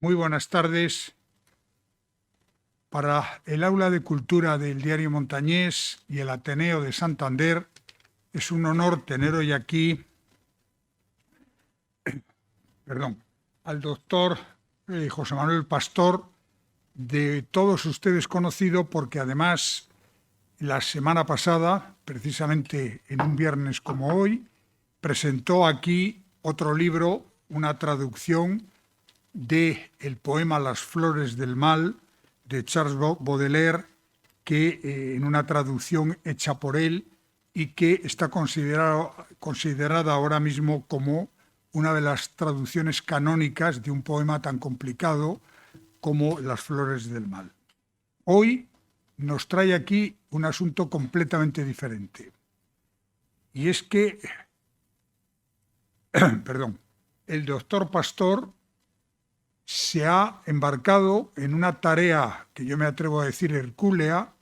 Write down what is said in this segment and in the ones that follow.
Muy buenas tardes. Para el Aula de Cultura del Diario Montañés y el Ateneo de Santander, es un honor tener hoy aquí, al doctor José Manuel Pastor, de todos ustedes conocido porque además la semana pasada, precisamente en un viernes como hoy, presentó aquí otro libro, una traducción de el poema Las flores del mal de Charles Baudelaire, que en una traducción hecha por él y que está considerada ahora mismo como una de las traducciones canónicas de un poema tan complicado como Las flores del mal. Hoy nos trae aquí un asunto completamente diferente. Y es que, el doctor Pastor se ha embarcado en una tarea que yo me atrevo a decir hercúlea,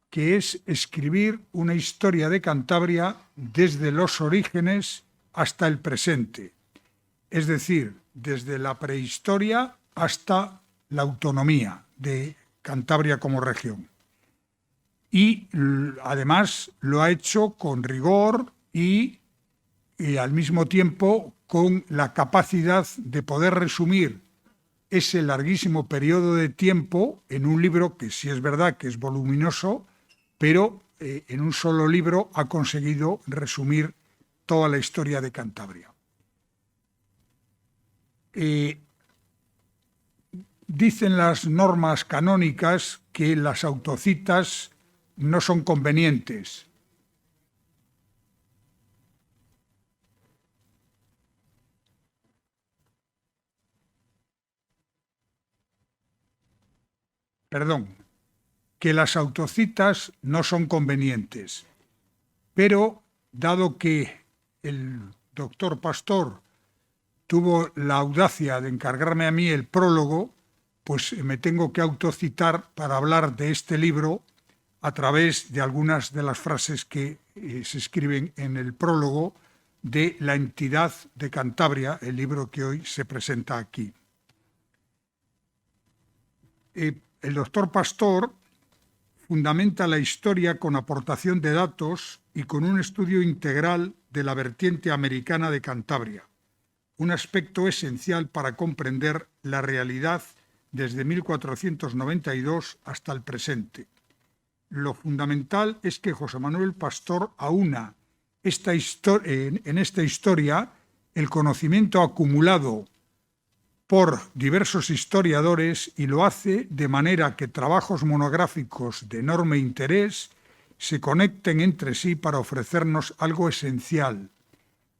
que es escribir una historia de Cantabria desde los orígenes hasta el presente, es decir, desde la prehistoria hasta la autonomía de Cantabria como región. Y además lo ha hecho con rigor y al mismo tiempo con la capacidad de poder resumir ese larguísimo periodo de tiempo en un libro que sí es verdad que es voluminoso, pero en un solo libro ha conseguido resumir toda la historia de Cantabria. Dicen las normas canónicas que las autocitas no son convenientes. Que las autocitas no son convenientes. Pero, dado que el doctor Pastor tuvo la audacia de encargarme a mí el prólogo, pues me tengo que autocitar para hablar de este libro a través de algunas de las frases que se escriben en el prólogo de La entidad de Cantabria, el libro que hoy se presenta aquí. El doctor Pastor fundamenta la historia con aportación de datos y con un estudio integral de la vertiente americana de Cantabria, un aspecto esencial para comprender la realidad desde 1492 hasta el presente. Lo fundamental es que José Manuel Pastor aúna en esta historia el conocimiento acumulado por diversos historiadores y lo hace de manera que trabajos monográficos de enorme interés se conecten entre sí para ofrecernos algo esencial,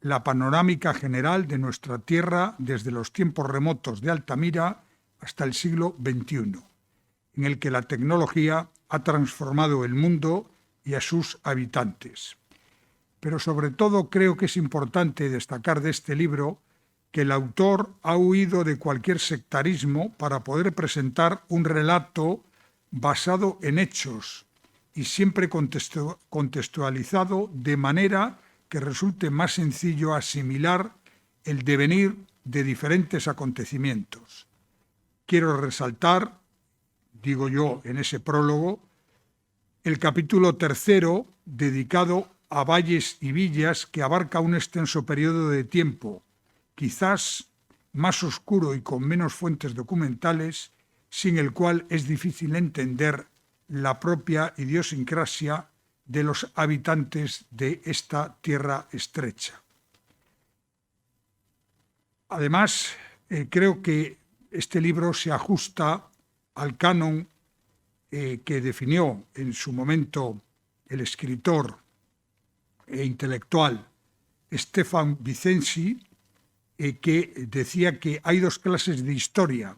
la panorámica general de nuestra tierra desde los tiempos remotos de Altamira hasta el siglo XXI, en el que la tecnología ha transformado el mundo y a sus habitantes. Pero sobre todo creo que es importante destacar de este libro que el autor ha huido de cualquier sectarismo para poder presentar un relato basado en hechos y siempre contextualizado de manera que resulte más sencillo asimilar el devenir de diferentes acontecimientos. Quiero resaltar, digo yo en ese prólogo, el capítulo 3 dedicado a valles y villas que abarca un extenso periodo de tiempo, quizás más oscuro y con menos fuentes documentales, sin el cual es difícil entender la propia idiosincrasia de los habitantes de esta tierra estrecha. Además, creo que este libro se ajusta al canon que definió en su momento el escritor e intelectual Stefan Vicenzi, que decía que hay dos clases de historia.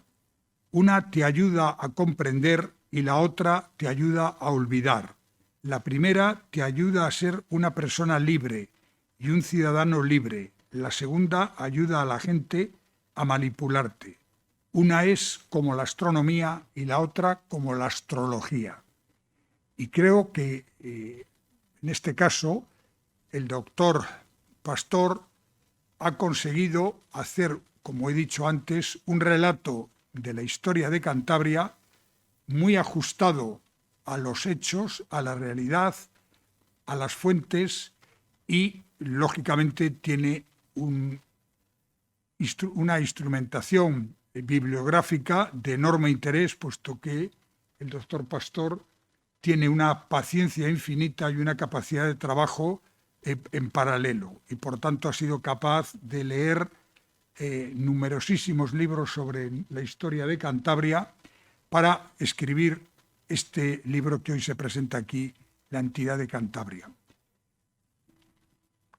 Una te ayuda a comprender y la otra te ayuda a olvidar. La primera te ayuda a ser una persona libre y un ciudadano libre. La segunda ayuda a la gente a manipularte. Una es como la astronomía y la otra como la astrología. Y creo que en este caso el doctor Pastor ha conseguido hacer como he dicho antes, un relato de la historia de Cantabria muy ajustado a los hechos, a la realidad, a las fuentes y, lógicamente, tiene una instrumentación bibliográfica de enorme interés, puesto que el doctor Pastor tiene una paciencia infinita y una capacidad de trabajo en paralelo, y por tanto ha sido capaz de leer numerosísimos libros sobre la historia de Cantabria para escribir este libro que hoy se presenta aquí, La entidad de Cantabria.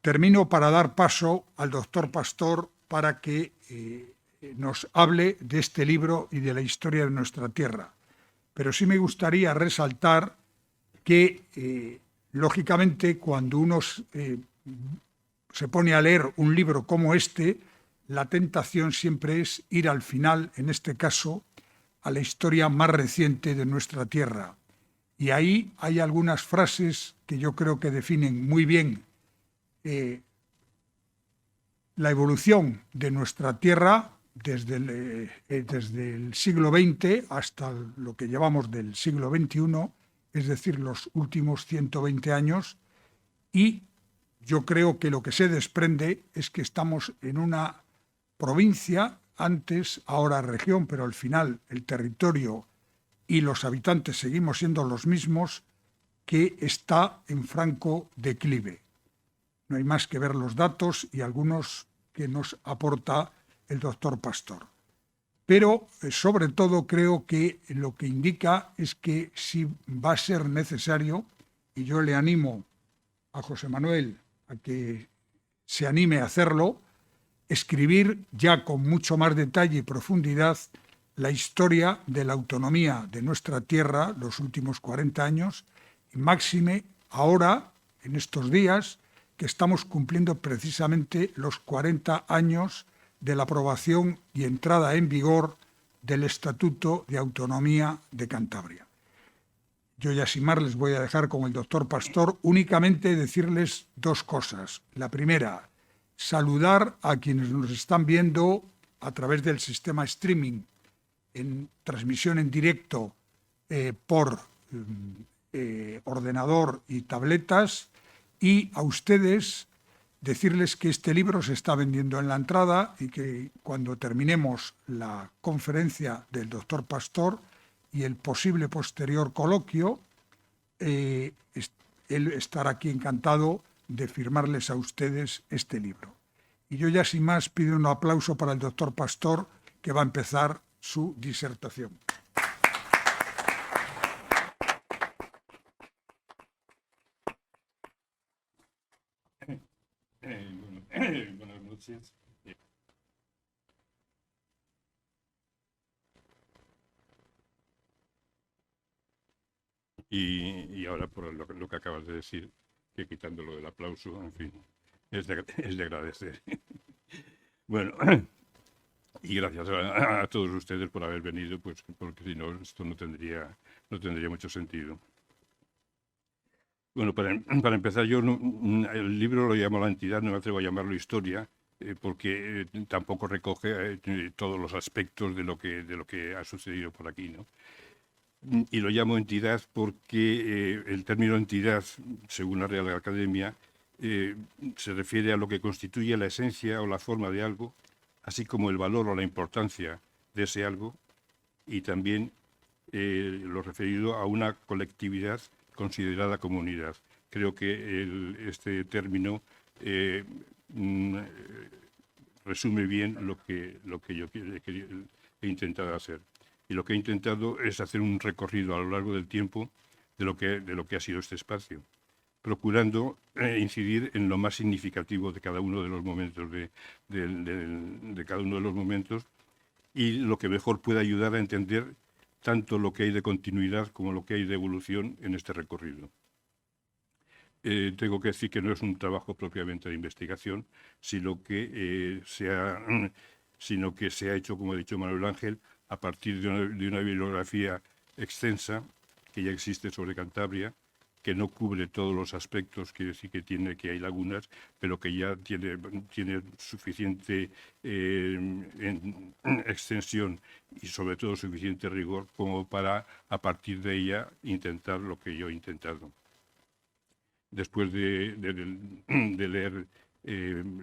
Termino para dar paso al doctor Pastor para que nos hable de este libro y de la historia de nuestra tierra. Pero sí me gustaría resaltar que, lógicamente, cuando uno se pone a leer un libro como este, la tentación siempre es ir al final, en este caso, a la historia más reciente de nuestra tierra. Y ahí hay algunas frases que yo creo que definen muy bien la evolución de nuestra tierra desde el siglo XX hasta lo que llevamos del siglo XXI, es decir, los últimos 120 años, y yo creo que lo que se desprende es que estamos en una provincia, antes, ahora región, pero al final el territorio y los habitantes seguimos siendo los mismos, que está en franco declive. No hay más que ver los datos y algunos que nos aporta el doctor Pastor. Pero, sobre todo, creo que lo que indica es que si va a ser necesario, y yo le animo a José Manuel a que se anime a hacerlo, escribir ya con mucho más detalle y profundidad la historia de la autonomía de nuestra tierra los últimos 40 años, y máxime ahora, en estos días, que estamos cumpliendo precisamente los 40 años de la aprobación y entrada en vigor del Estatuto de Autonomía de Cantabria. Yo ya sin más les voy a dejar con el doctor Pastor, únicamente decirles dos cosas. La primera, saludar a quienes nos están viendo a través del sistema streaming, en transmisión en directo por ordenador y tabletas, y a ustedes decirles que este libro se está vendiendo en la entrada y que cuando terminemos la conferencia del doctor Pastor y el posible posterior coloquio, él estará aquí encantado de firmarles a ustedes este libro. Y yo ya sin más pido un aplauso para el doctor Pastor, que va a empezar su disertación. Buenas noches. Y ahora por lo que acabas de decir, que quitando lo del aplauso, en fin, es de agradecer. Bueno, y gracias a todos ustedes por haber venido, pues porque si no, esto no tendría mucho sentido. Bueno, para empezar, yo el libro lo llamo La entidad, no me atrevo a llamarlo historia, porque tampoco recoge todos los aspectos de lo que ha sucedido por aquí, ¿no? Y lo llamo entidad porque el término entidad, según la Real Academia, se refiere a lo que constituye la esencia o la forma de algo, así como el valor o la importancia de ese algo, y también lo referido a una colectividad considerada comunidad. Creo que este término resume bien lo que yo he intentado hacer. Y lo que he intentado es hacer un recorrido a lo largo del tiempo de lo que ha sido este espacio, procurando incidir en lo más significativo de cada uno de los momentos de cada uno de los momentos, y lo que mejor puede ayudar a entender tanto lo que hay de continuidad como lo que hay de evolución en este recorrido. Tengo que decir que no es un trabajo propiamente de investigación, sino que se ha hecho, como ha dicho Manuel Ángel, a partir de una bibliografía extensa que ya existe sobre Cantabria, que no cubre todos los aspectos, quiere decir que hay lagunas, pero que ya tiene suficiente extensión y sobre todo suficiente rigor como para, a partir de ella, intentar lo que yo he intentado. Después de leer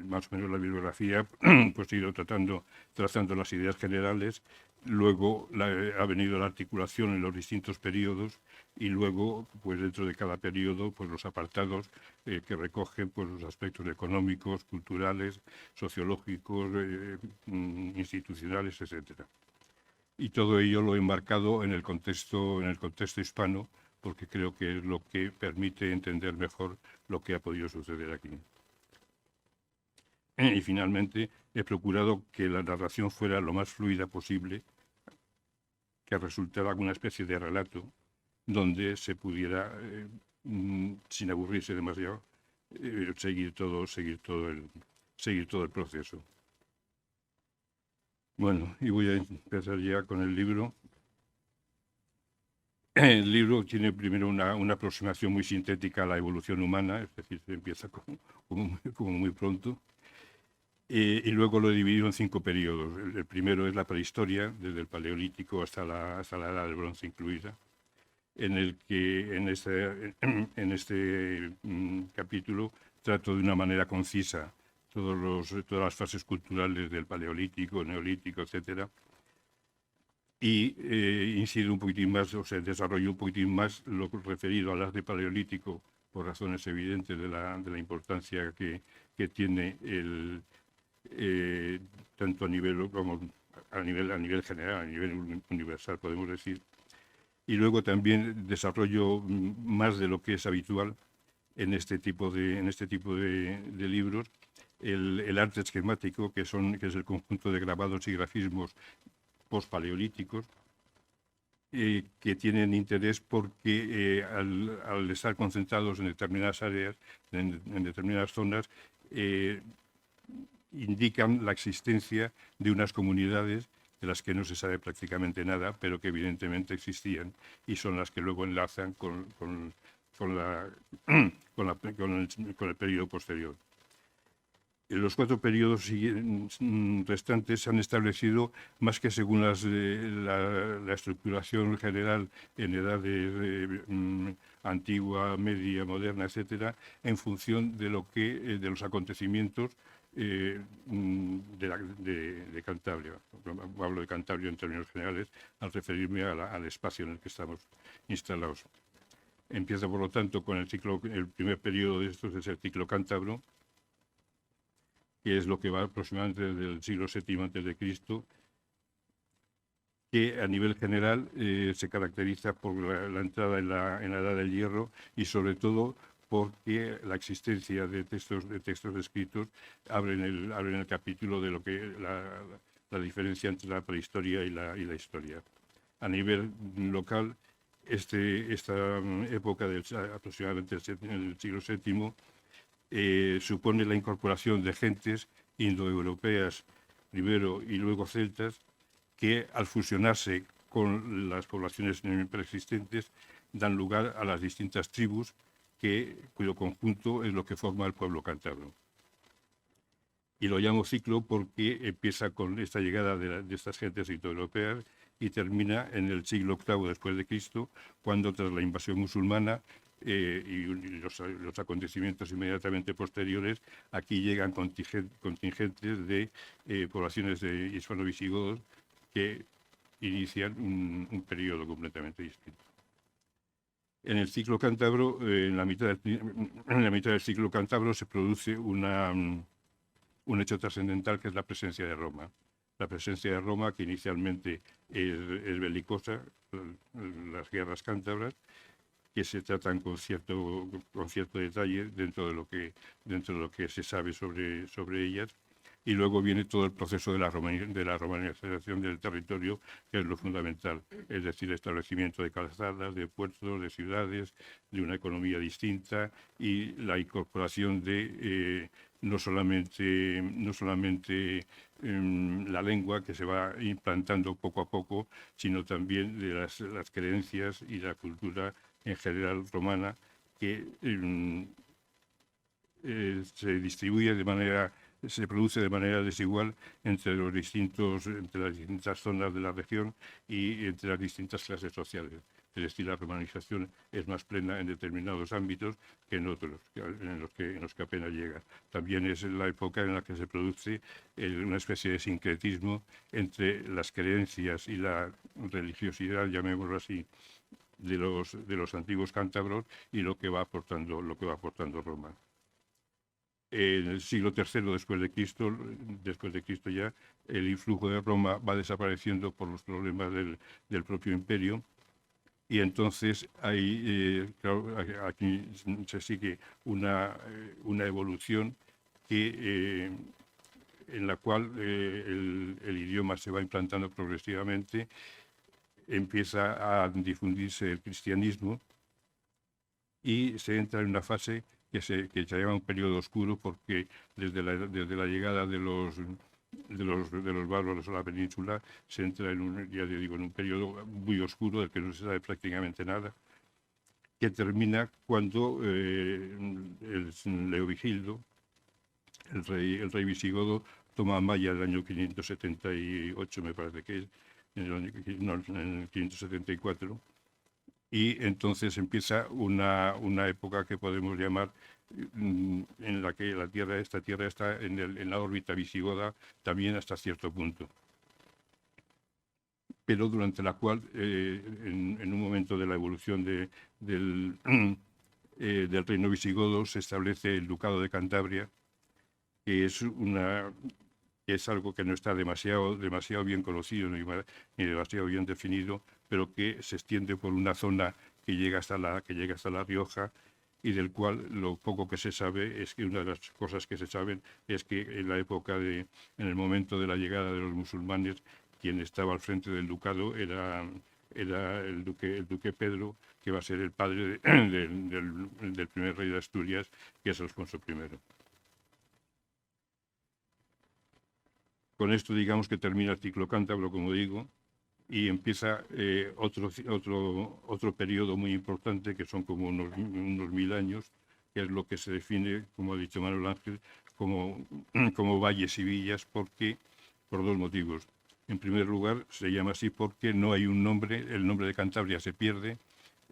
más o menos la bibliografía, pues he ido tratando las ideas generales. Luego ha venido la articulación en los distintos periodos y luego, pues dentro de cada periodo, pues los apartados que recogen pues los aspectos económicos, culturales, sociológicos, institucionales, etcétera. Y todo ello lo he enmarcado en el contexto hispano, porque creo que es lo que permite entender mejor lo que ha podido suceder aquí. Y finalmente he procurado que la narración fuera lo más fluida posible, que resultara alguna especie de relato donde se pudiera, sin aburrirse demasiado, seguir todo el proceso. Bueno, y voy a empezar ya con el libro. El libro tiene primero una aproximación muy sintética a la evolución humana, es decir, se empieza como muy pronto. Y luego lo he dividido en 5 periodos. El primero es la prehistoria, desde el Paleolítico hasta la Edad del Bronce incluida, en el que en este capítulo trato de una manera concisa todas las fases culturales del Paleolítico, Neolítico, etcétera, y incido un poquitín más, o sea, desarrollo un poquitín más lo referido al arte paleolítico por razones evidentes de la importancia que tiene tanto a nivel como a nivel general, a nivel universal, podemos decir. Y luego también desarrollo más de lo que es habitual en este tipo de libros, el arte esquemático, que es el conjunto de grabados y grafismos pospaleolíticos, que tienen interés porque al estar concentrados en determinadas áreas, en determinadas zonas, indican la existencia de unas comunidades de las que no se sabe prácticamente nada, pero que evidentemente existían y son las que luego enlazan con el periodo posterior. Los 4 periodos restantes se han establecido más que según la estructuración general en edades antigua, media, moderna, etcétera, en función de los acontecimientos de Cantabria. Hablo de Cantabria en términos generales al referirme al espacio en el que estamos instalados. Empieza, por lo tanto, con el primer periodo de estos es el ciclo cántabro, que es lo que va aproximadamente desde el siglo VII a.C., que a nivel general se caracteriza por la entrada en la Edad del Hierro y sobre todo porque la existencia de textos escritos abren el capítulo de lo que la diferencia entre la prehistoria y la historia. A nivel local, esta época aproximadamente del siglo VII supone la incorporación de gentes indoeuropeas primero y luego celtas que al fusionarse con las poblaciones preexistentes dan lugar a las distintas tribus cuyo conjunto es lo que forma el pueblo cántabro. Y lo llamo ciclo porque empieza con esta llegada de estas gentes indoeuropeas y termina en el siglo VIII después de Cristo, cuando tras la invasión musulmana y los acontecimientos inmediatamente posteriores, aquí llegan contingentes de poblaciones de hispano-visigodos que inician un periodo completamente distinto. En el ciclo cántabro, en la mitad del ciclo cántabro, se produce un hecho trascendental que es la presencia de Roma. La presencia de Roma, que inicialmente es belicosa, las guerras cántabras, que se tratan con cierto detalle dentro de lo que se sabe sobre ellas. Y luego viene todo el proceso de la romanización del territorio, que es lo fundamental, es decir, el establecimiento de calzadas, de puertos, de ciudades, de una economía distinta y la incorporación de no solamente la lengua que se va implantando poco a poco, sino también de las creencias y la cultura en general romana, que se produce de manera desigual entre las distintas zonas de la región y entre las distintas clases sociales. Es decir, la romanización es más plena en determinados ámbitos que en otros, en los que apenas llega. También es la época en la que se produce una especie de sincretismo entre las creencias y la religiosidad, llamémoslo así, de los antiguos cántabros y lo que va aportando Roma. En el siglo III después de Cristo ya, el influjo de Roma va desapareciendo por los problemas del propio imperio, y entonces claro, aquí se sigue una evolución en la cual el idioma se va implantando progresivamente, empieza a difundirse el cristianismo y se entra en una fase que se llama un periodo oscuro, porque desde la llegada de los bárbaros a la península se entra en un periodo muy oscuro del que no se sabe prácticamente nada, que termina cuando el Leovigildo, el rey visigodo, toma Maya el año 578, me parece que es, en el 574, y entonces empieza una época que podemos llamar en la que esta tierra está en la órbita visigoda también hasta cierto punto, pero durante la cual en un momento de la evolución del reino visigodo se establece el ducado de Cantabria, que es algo que no está demasiado bien conocido ni demasiado bien definido, pero que se extiende por una zona que llega hasta la Rioja, y del cual lo poco que se sabe es que una de las cosas que se saben es que en el momento de la llegada de los musulmanes, quien estaba al frente del ducado era el duque Pedro, que va a ser el padre del primer rey de Asturias, que es Alfonso I. Con esto digamos que termina el ciclo cántabro, como digo, y empieza otro periodo muy importante, que son como unos 1000 años, que es lo que se define, como ha dicho Manuel Ángel, como valles y villas, por dos motivos. En primer lugar, se llama así porque no hay un nombre, el nombre de Cantabria se pierde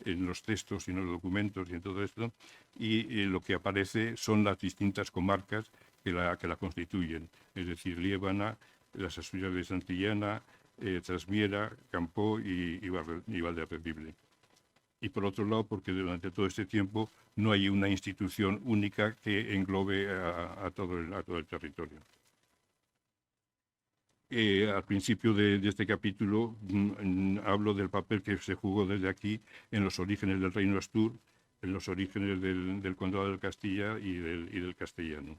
en los textos y en los documentos y en todo esto, y lo que aparece son las distintas comarcas que la constituyen, es decir, Liébana, las Asturias de Santillana, Trasmiera, Campó y Valderredible. Y por otro lado, porque durante todo este tiempo no hay una institución única que englobe a todo el territorio. Al principio de este capítulo hablo del papel que se jugó desde aquí en los orígenes del reino Astur, en los orígenes del condado del Castilla y del castellano,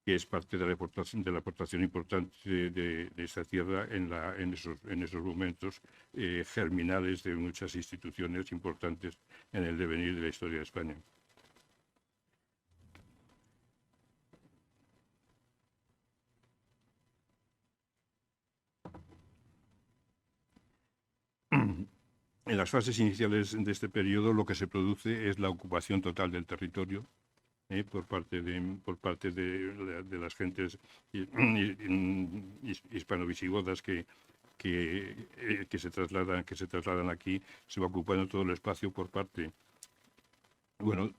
que es parte de la aportación importante de esta tierra en esos momentos germinales de muchas instituciones importantes en el devenir de la historia de España. En las fases iniciales de este periodo lo que se produce es la ocupación total del territorio por parte de las gentes hispano-visigodas que se trasladan aquí. Se va ocupando todo el espacio por parte. Bueno,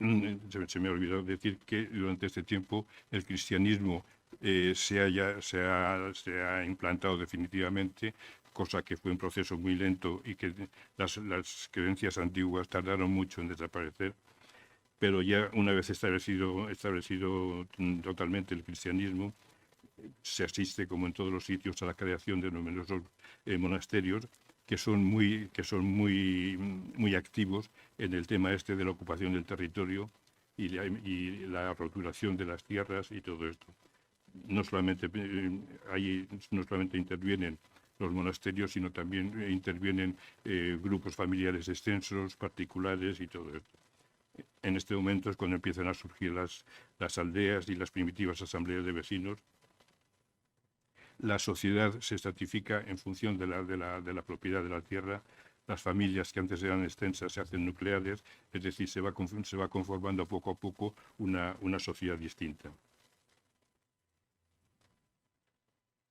se me ha olvidado decir que durante este tiempo el cristianismo se ha implantado definitivamente, cosa que fue un proceso muy lento y que las creencias antiguas tardaron mucho en desaparecer. Pero ya una vez establecido totalmente el cristianismo, se asiste, como en todos los sitios, a la creación de numerosos monasterios que son muy activos en el tema este de la ocupación del territorio y la roturación de las tierras y todo esto. No solamente intervienen los monasterios, sino también intervienen grupos familiares extensos, particulares y todo esto. En este momento es cuando empiezan a surgir las aldeas y las primitivas asambleas de vecinos. La sociedad se estratifica en función de la propiedad de la tierra. las familias que antes eran extensas se hacen nucleares, es decir, se va conformando poco a poco una sociedad distinta.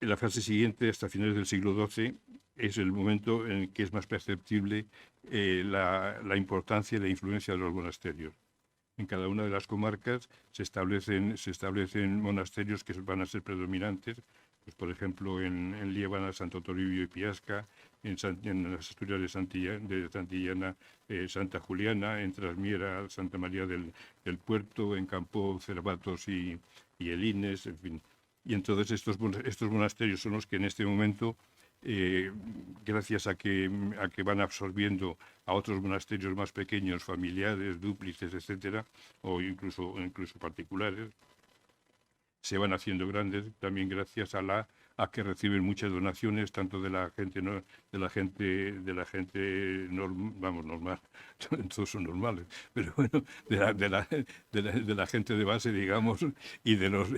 En la fase siguiente, hasta finales del siglo XII, es el momento en el que es más perceptible la importancia y la influencia de los monasterios. En cada una de las comarcas se establecen monasterios que van a ser predominantes, pues, por ejemplo, en Liébana, Santo Toribio y Piasca, en las Asturias de Santillana, Santa Juliana, en Trasmiera, Santa María del Puerto, en Campó, Cervatos y Elines, en fin. Y entonces estos monasterios son los que en este momento, gracias a que van absorbiendo a otros monasterios más pequeños, familiares, dúplices, etcétera, o incluso particulares, se van haciendo grandes, también gracias a que reciben muchas donaciones, tanto de la gente normal, todos son normales, pero bueno, de la gente de base, digamos, y de los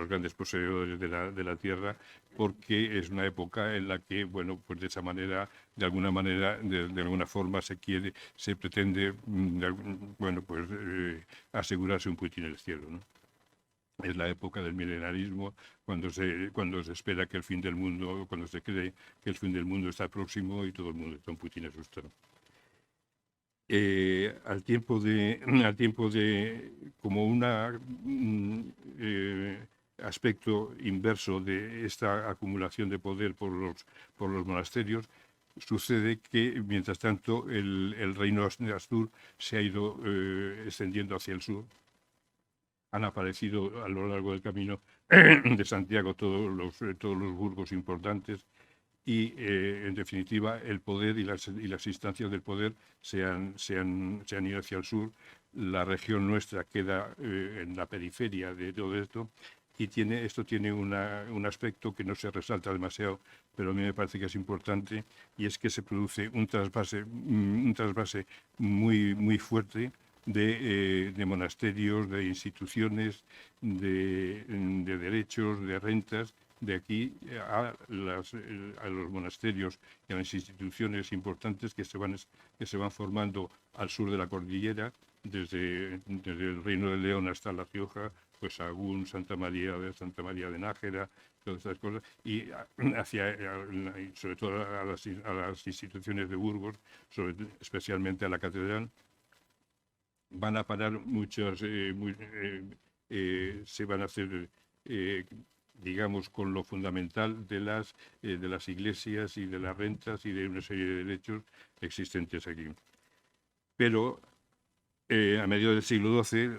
grandes poseedores de la tierra, porque es una época en la que, bueno, pues de esa manera, de alguna forma se pretende, bueno, pues asegurarse un puesto en el cielo, ¿no? Es la época del milenarismo, cuando se espera que el fin del mundo, cuando se cree que el fin del mundo está próximo y todo el mundo está un poquitín asustado. Al tiempo de como aspecto inverso de esta acumulación de poder por los monasterios, sucede que, mientras tanto, el reino de Astur se ha ido extendiendo hacia el sur. Han aparecido a lo largo del camino de Santiago todos los burgos importantes y, en definitiva, el poder y las instancias del poder se han ido hacia el sur. La región nuestra queda en la periferia de todo esto y esto tiene un aspecto que no se resalta demasiado, pero a mí me parece que es importante, y es que se produce un trasvase muy, muy fuerte de monasterios, de instituciones, de derechos, de rentas, de aquí a los monasterios y a las instituciones importantes que se van formando al sur de la cordillera, desde el Reino de León hasta La Rioja, pues Sahagún, Santa María de Nájera, todas estas cosas, y sobre todo a las instituciones de Burgos, especialmente a la catedral. Van a parar se van a hacer, digamos, con lo fundamental de las iglesias y de las rentas y de una serie de derechos existentes aquí. Pero a mediados del siglo XII,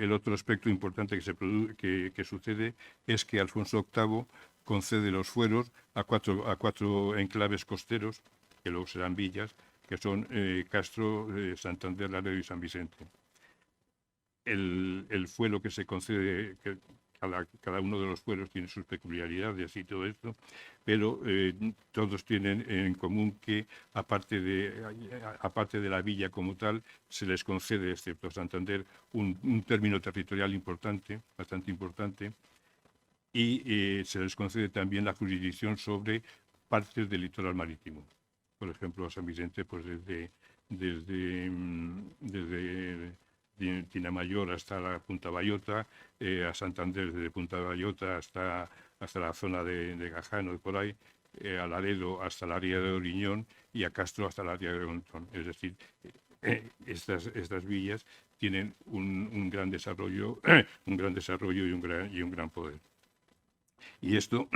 el otro aspecto importante que sucede es que Alfonso VIII concede los fueros a cuatro enclaves costeros, que luego serán villas, que son Castro, Santander, Laredo y San Vicente. El fuero que se concede, cada uno de los fueros tiene sus peculiaridades y todo esto, pero todos tienen en común que, aparte de la villa como tal, se les concede, excepto Santander, un término territorial bastante importante, y se les concede también la jurisdicción sobre partes del litoral marítimo. Por ejemplo, a San Vicente, pues desde Tinamayor hasta la Punta Bayota, a Santander desde Punta Bayota hasta la zona de Gajano y por ahí, a Laredo hasta la ría de Oriñón y a Castro hasta la ría de Montón. Es decir, estas villas tienen un gran desarrollo, y un gran poder. Y esto,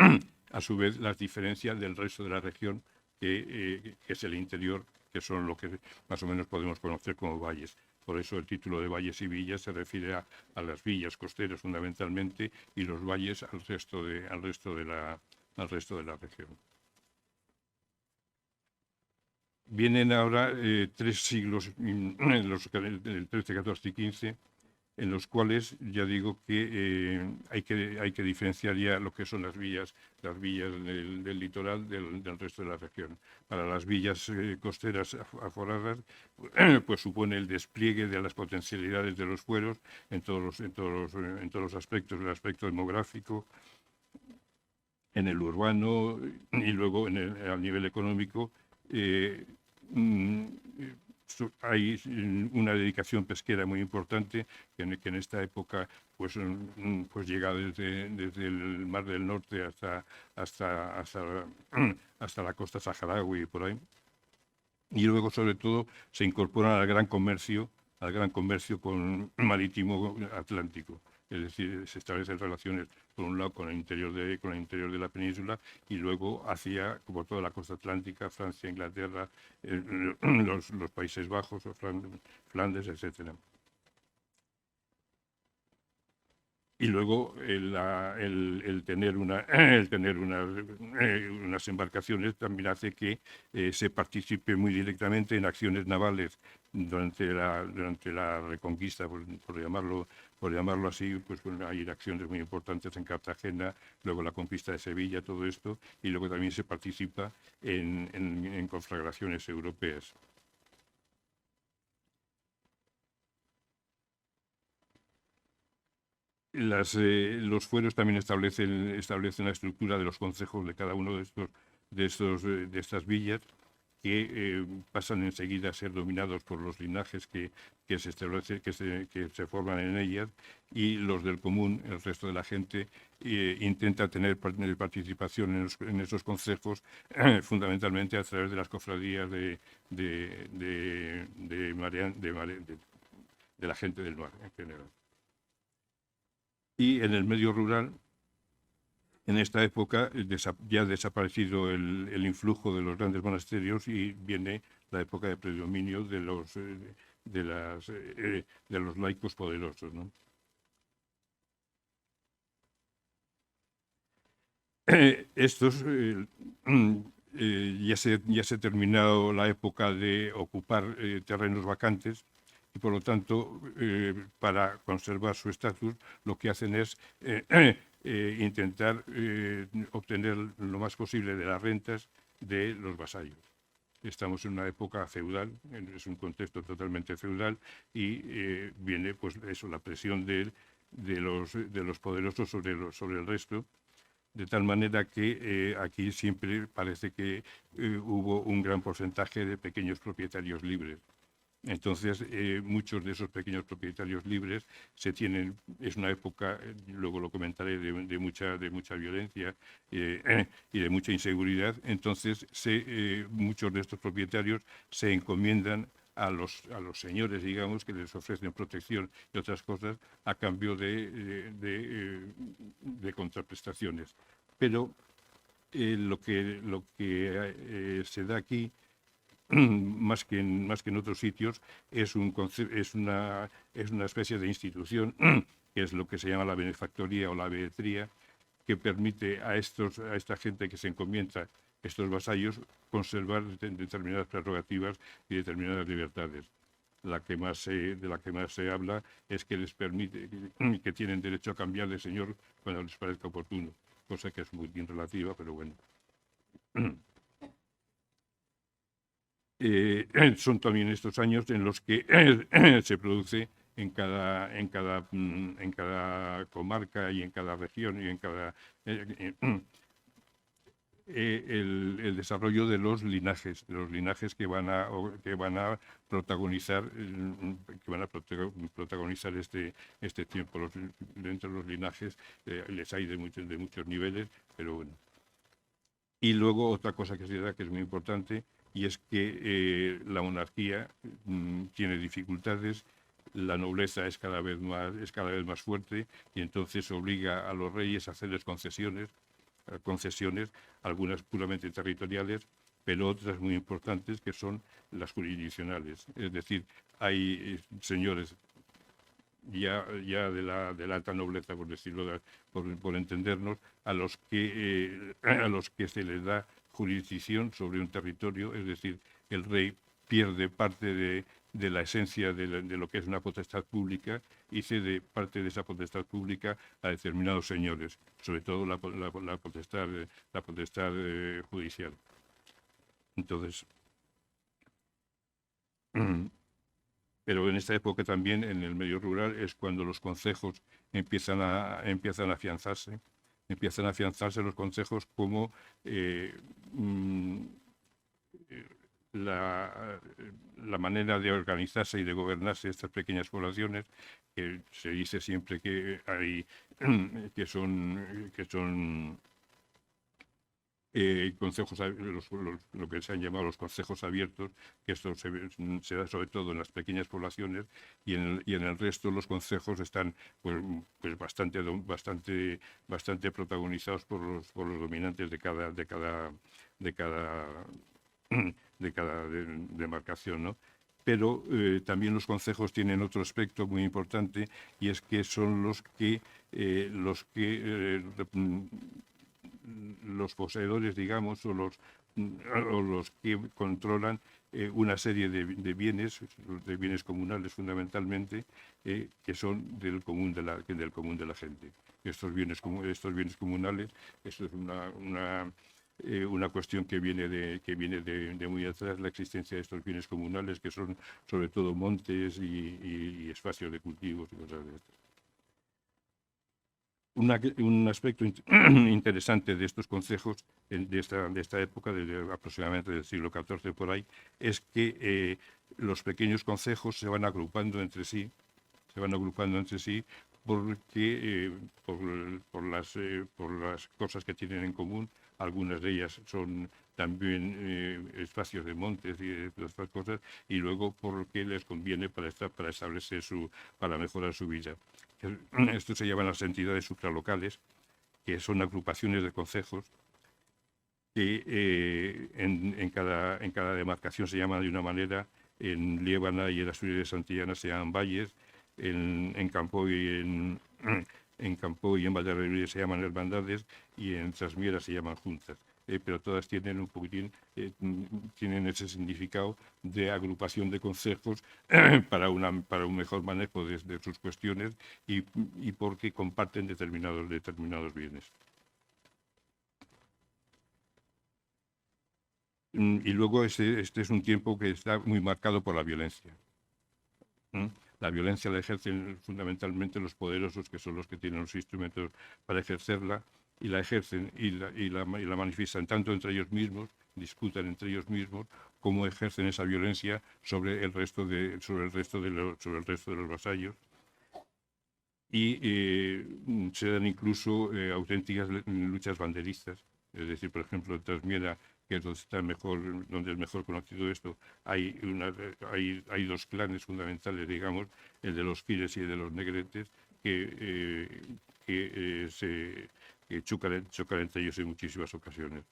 a su vez, las diferencia del resto de la región, que es el interior, que son lo que más o menos podemos conocer como valles. Por eso el título de valles y villas se refiere a las villas costeras fundamentalmente y los valles al resto de la región. Vienen ahora 3 siglos, el 13, 14 y 15, en los cuales ya digo que hay que diferenciar ya lo que son las villas del litoral del resto de la región. Para las villas costeras aforadas, pues supone el despliegue de las potencialidades de los fueros en todos los aspectos, el aspecto demográfico, en el urbano y luego a nivel económico. Mm, Hay una dedicación pesquera muy importante que en esta época pues llega desde el Mar del Norte hasta la costa saharaui y por ahí. Y luego, sobre todo, se incorporan al gran comercio marítimo atlántico. Es decir, se establecen relaciones, por un lado, con el interior de la península y luego hacia, como toda la costa atlántica, Francia, Inglaterra, los Países Bajos, Flandes, etcétera. Y luego el tener unas embarcaciones también hace que se participe muy directamente en acciones navales durante la Reconquista, por llamarlo así. Pues bueno, hay acciones muy importantes en Cartagena, luego la conquista de Sevilla, todo esto, y luego también se participa en conflagraciones europeas. Los fueros también establecen la estructura de los concejos de cada uno de estas villas, que pasan enseguida a ser dominados por los linajes que se forman en ellas, y los del común, el resto de la gente, intenta tener participación en esos consejos, fundamentalmente a través de las cofradías de la gente del mar en general. Y en el medio rural, en esta época, ya ha desaparecido el influjo de los grandes monasterios y viene la época de predominio de los laicos poderosos, ¿no? Ya se ha terminado la época de ocupar terrenos vacantes, y por lo tanto, para conservar su estatus, lo que hacen es intentar obtener lo más posible de las rentas de los vasallos. Estamos en una época feudal, es un contexto totalmente feudal, y viene pues eso, la presión de los poderosos sobre el resto, de tal manera que aquí siempre parece que hubo un gran porcentaje de pequeños propietarios libres. Entonces, muchos de esos pequeños propietarios libres es una época, luego lo comentaré, de mucha violencia y de mucha inseguridad. Entonces, muchos de estos propietarios se encomiendan a los señores, digamos, que les ofrecen protección y otras cosas a cambio de contraprestaciones. Pero lo que se da aquí, más que en otros sitios, es una especie de institución que es lo que se llama la benefactoría o la behetría, que permite a esta gente que se encomienda, estos vasallos, conservar determinadas prerrogativas y determinadas libertades. De la que más se habla es que les permite, que tienen derecho a cambiar de señor cuando les parezca oportuno, cosa que es muy bien relativa, pero bueno. Son también estos años en los que se produce en cada comarca y en cada región y en cada el desarrollo de los linajes que van a protagonizar este tiempo. Dentro de los linajes les hay de muchos niveles, pero bueno. Y luego otra cosa que se da, que es muy importante, y es que la monarquía tiene dificultades, la nobleza es cada vez más fuerte, y entonces obliga a los reyes a hacerles concesiones, algunas puramente territoriales, pero otras muy importantes, que son las jurisdiccionales. Es decir, hay señores ya de la alta nobleza, por decirlo, por entendernos, a los que se les da jurisdicción sobre un territorio. Es decir, el rey pierde parte de la esencia de lo que es una potestad pública y cede parte de esa potestad pública a determinados señores, sobre todo la potestad judicial. Entonces, pero en esta época también, en el medio rural, es cuando los concejos empiezan a afianzarse, empiezan a afianzarse los concejos como la manera de organizarse y de gobernarse estas pequeñas poblaciones, que se dice siempre que hay que son consejos, lo que se han llamado los consejos abiertos, que esto se da sobre todo en las pequeñas poblaciones, y en el resto los consejos están pues bastante protagonizados por los dominantes de cada demarcación, ¿no? Pero también los concejos tienen otro aspecto muy importante, y es que son los poseedores, digamos, o los que controlan una serie de bienes comunales fundamentalmente, que son del común de la gente. Estos bienes comunales, esto es una cuestión que viene de muy atrás, la existencia de estos bienes comunales, que son sobre todo montes y espacios de cultivos y cosas de estas. Un aspecto interesante de estos consejos de esta época, aproximadamente del siglo XIV por ahí, es que los pequeños consejos se van agrupando entre sí, porque por las cosas que tienen en común. Algunas de ellas son también espacios de montes y de estas cosas, y luego porque les conviene para establecer para mejorar su vida. Esto se llaman las entidades supralocales, que son agrupaciones de concejos que en cada demarcación se llaman de una manera. En Liébana y en Asturias de Santillana se llaman valles, en Campo y en Valladolid se llaman hermandades, y en Trasmiera se llaman juntas. Pero todas tienen un poquitín, tienen ese significado de agrupación de consejos para un mejor manejo de sus cuestiones, y porque comparten determinados bienes. Y luego este es un tiempo que está muy marcado por la violencia. La violencia la ejercen fundamentalmente los poderosos, que son los que tienen los instrumentos para ejercerla, y la ejercen y la manifiestan tanto entre ellos mismos, disputan entre ellos mismos, como ejercen esa violencia sobre el resto de los vasallos. Y se dan incluso auténticas luchas banderistas. Es decir, por ejemplo, en Trasmiera, que es donde es mejor conocido esto, hay dos clanes fundamentales, digamos, el de los Pires y el de los Negretes, que chocan entre ellos en muchísimas ocasiones.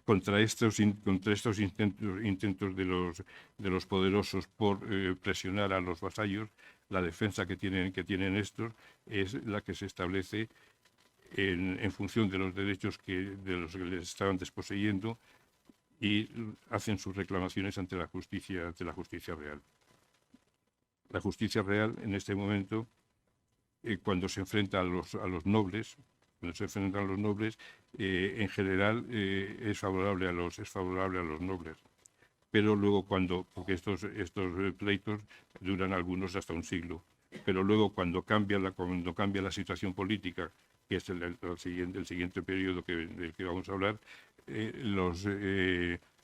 Contra estos intentos de los poderosos por presionar a los vasallos, la defensa que tienen estos es la que se establece en función de los derechos de los que les estaban desposeyendo, y hacen sus reclamaciones ante la justicia real. La justicia real, en este momento, cuando se enfrenta a los nobles, en general es favorable a los nobles. Pero luego porque estos pleitos duran algunos hasta un siglo, pero luego cuando cambia la situación política, que es el siguiente periodo del que vamos a hablar,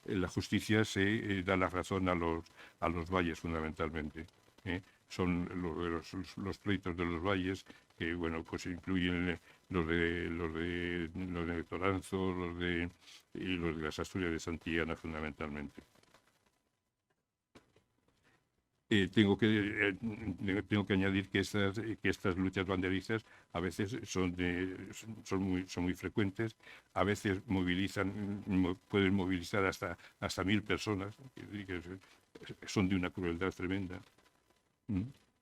la justicia se da la razón a los valles fundamentalmente. Son los pleitos de los valles, que bueno, pues incluyen los de Toranzo, y los de las Asturias de Santillana fundamentalmente. Tengo que añadir que estas luchas banderistas a veces son muy frecuentes. A veces pueden movilizar hasta 1000 personas, que son de una crueldad tremenda.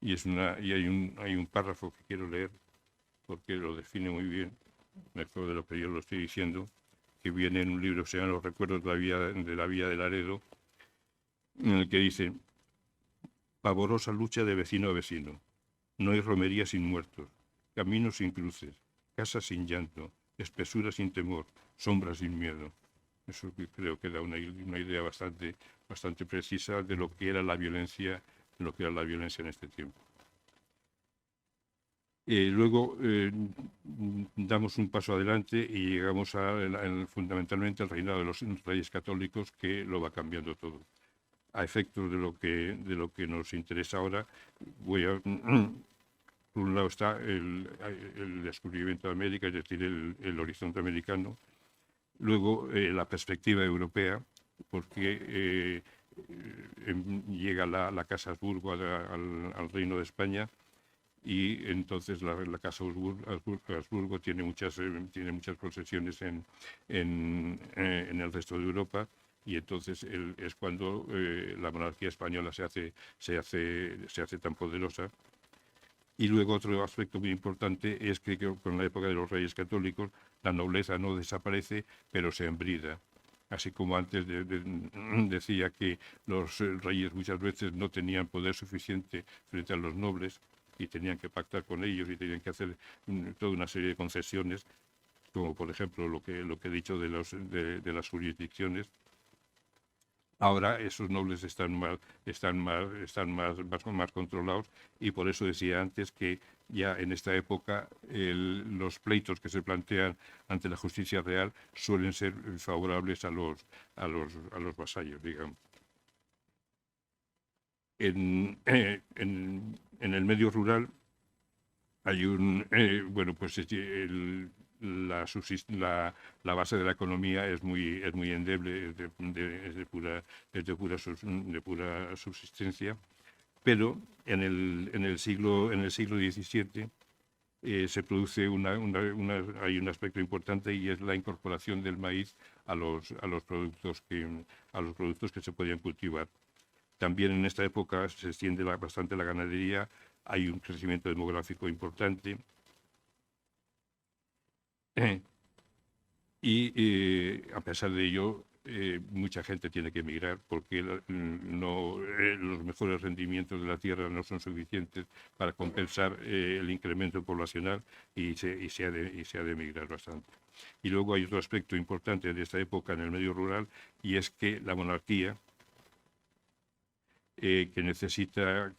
Y hay un párrafo que quiero leer, porque lo define muy bien, mejor de lo que yo lo estoy diciendo, que viene en un libro que se llama Los recuerdos de la Villa de Laredo, en el que dice: pavorosa lucha de vecino a vecino. No hay romería sin muertos, caminos sin cruces, casas sin llanto, espesura sin temor, sombras sin miedo. Eso creo que da una idea bastante precisa de lo que era la violencia en este tiempo. Luego damos un paso adelante y llegamos fundamentalmente al reinado de los reyes católicos, que lo va cambiando todo. A efectos de lo que nos interesa ahora, por un lado está el descubrimiento de América, es decir, el horizonte americano. Luego la perspectiva europea, porque llega la Casa Habsburgo al Reino de España, y entonces la Casa Habsburgo tiene muchas posesiones en el resto de Europa, y entonces es cuando la monarquía española se hace tan poderosa. Y luego otro aspecto muy importante es que con la época de los reyes católicos la nobleza no desaparece, pero se embrida. Así como antes decía que los reyes muchas veces no tenían poder suficiente frente a los nobles y tenían que pactar con ellos y tenían que hacer toda una serie de concesiones, como por ejemplo lo que he dicho de las jurisdicciones. Ahora esos nobles están más controlados, y por eso decía antes que ya en esta época los pleitos que se plantean ante la justicia real suelen ser favorables a los vasallos, digamos. En el medio rural hay la base de la economía es muy endeble, es de pura subsistencia, pero en el siglo XVII se produce hay un aspecto importante, y es la incorporación del maíz a los productos que se podían cultivar. También en esta época se extiende bastante la ganadería, hay un crecimiento demográfico importante. Y a pesar de ello, mucha gente tiene que emigrar, porque los mejores rendimientos de la tierra no son suficientes para compensar el incremento poblacional, y se ha de emigrar bastante. Y luego hay otro aspecto importante de esta época en el medio rural, y es que la monarquía, que necesita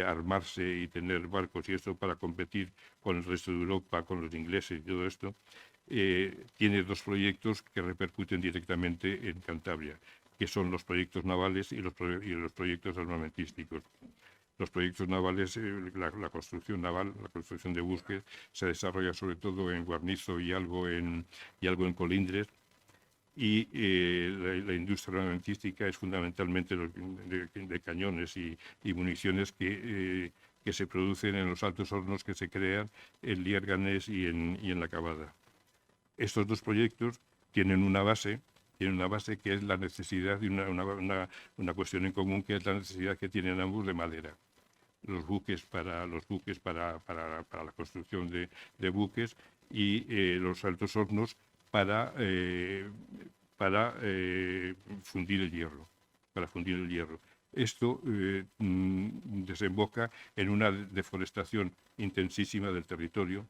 armarse y tener barcos y esto para competir con el resto de Europa, con los ingleses y todo esto, tiene dos proyectos que repercuten directamente en Cantabria, que son los proyectos navales y los proyectos armamentísticos. Los proyectos navales, la construcción naval, la construcción de buques, se desarrolla sobre todo en Guarnizo y algo en Colindres. Y la industria armamentística es fundamentalmente de cañones y municiones que se producen en los altos hornos que se crean en Liérganes y en La Cavada. Estos dos proyectos tienen una base que es la necesidad de una cuestión en común, que es la necesidad que tienen ambos de madera. Los buques para la construcción de buques, y los altos hornos para fundir el hierro. Esto desemboca en una deforestación intensísima del territorio.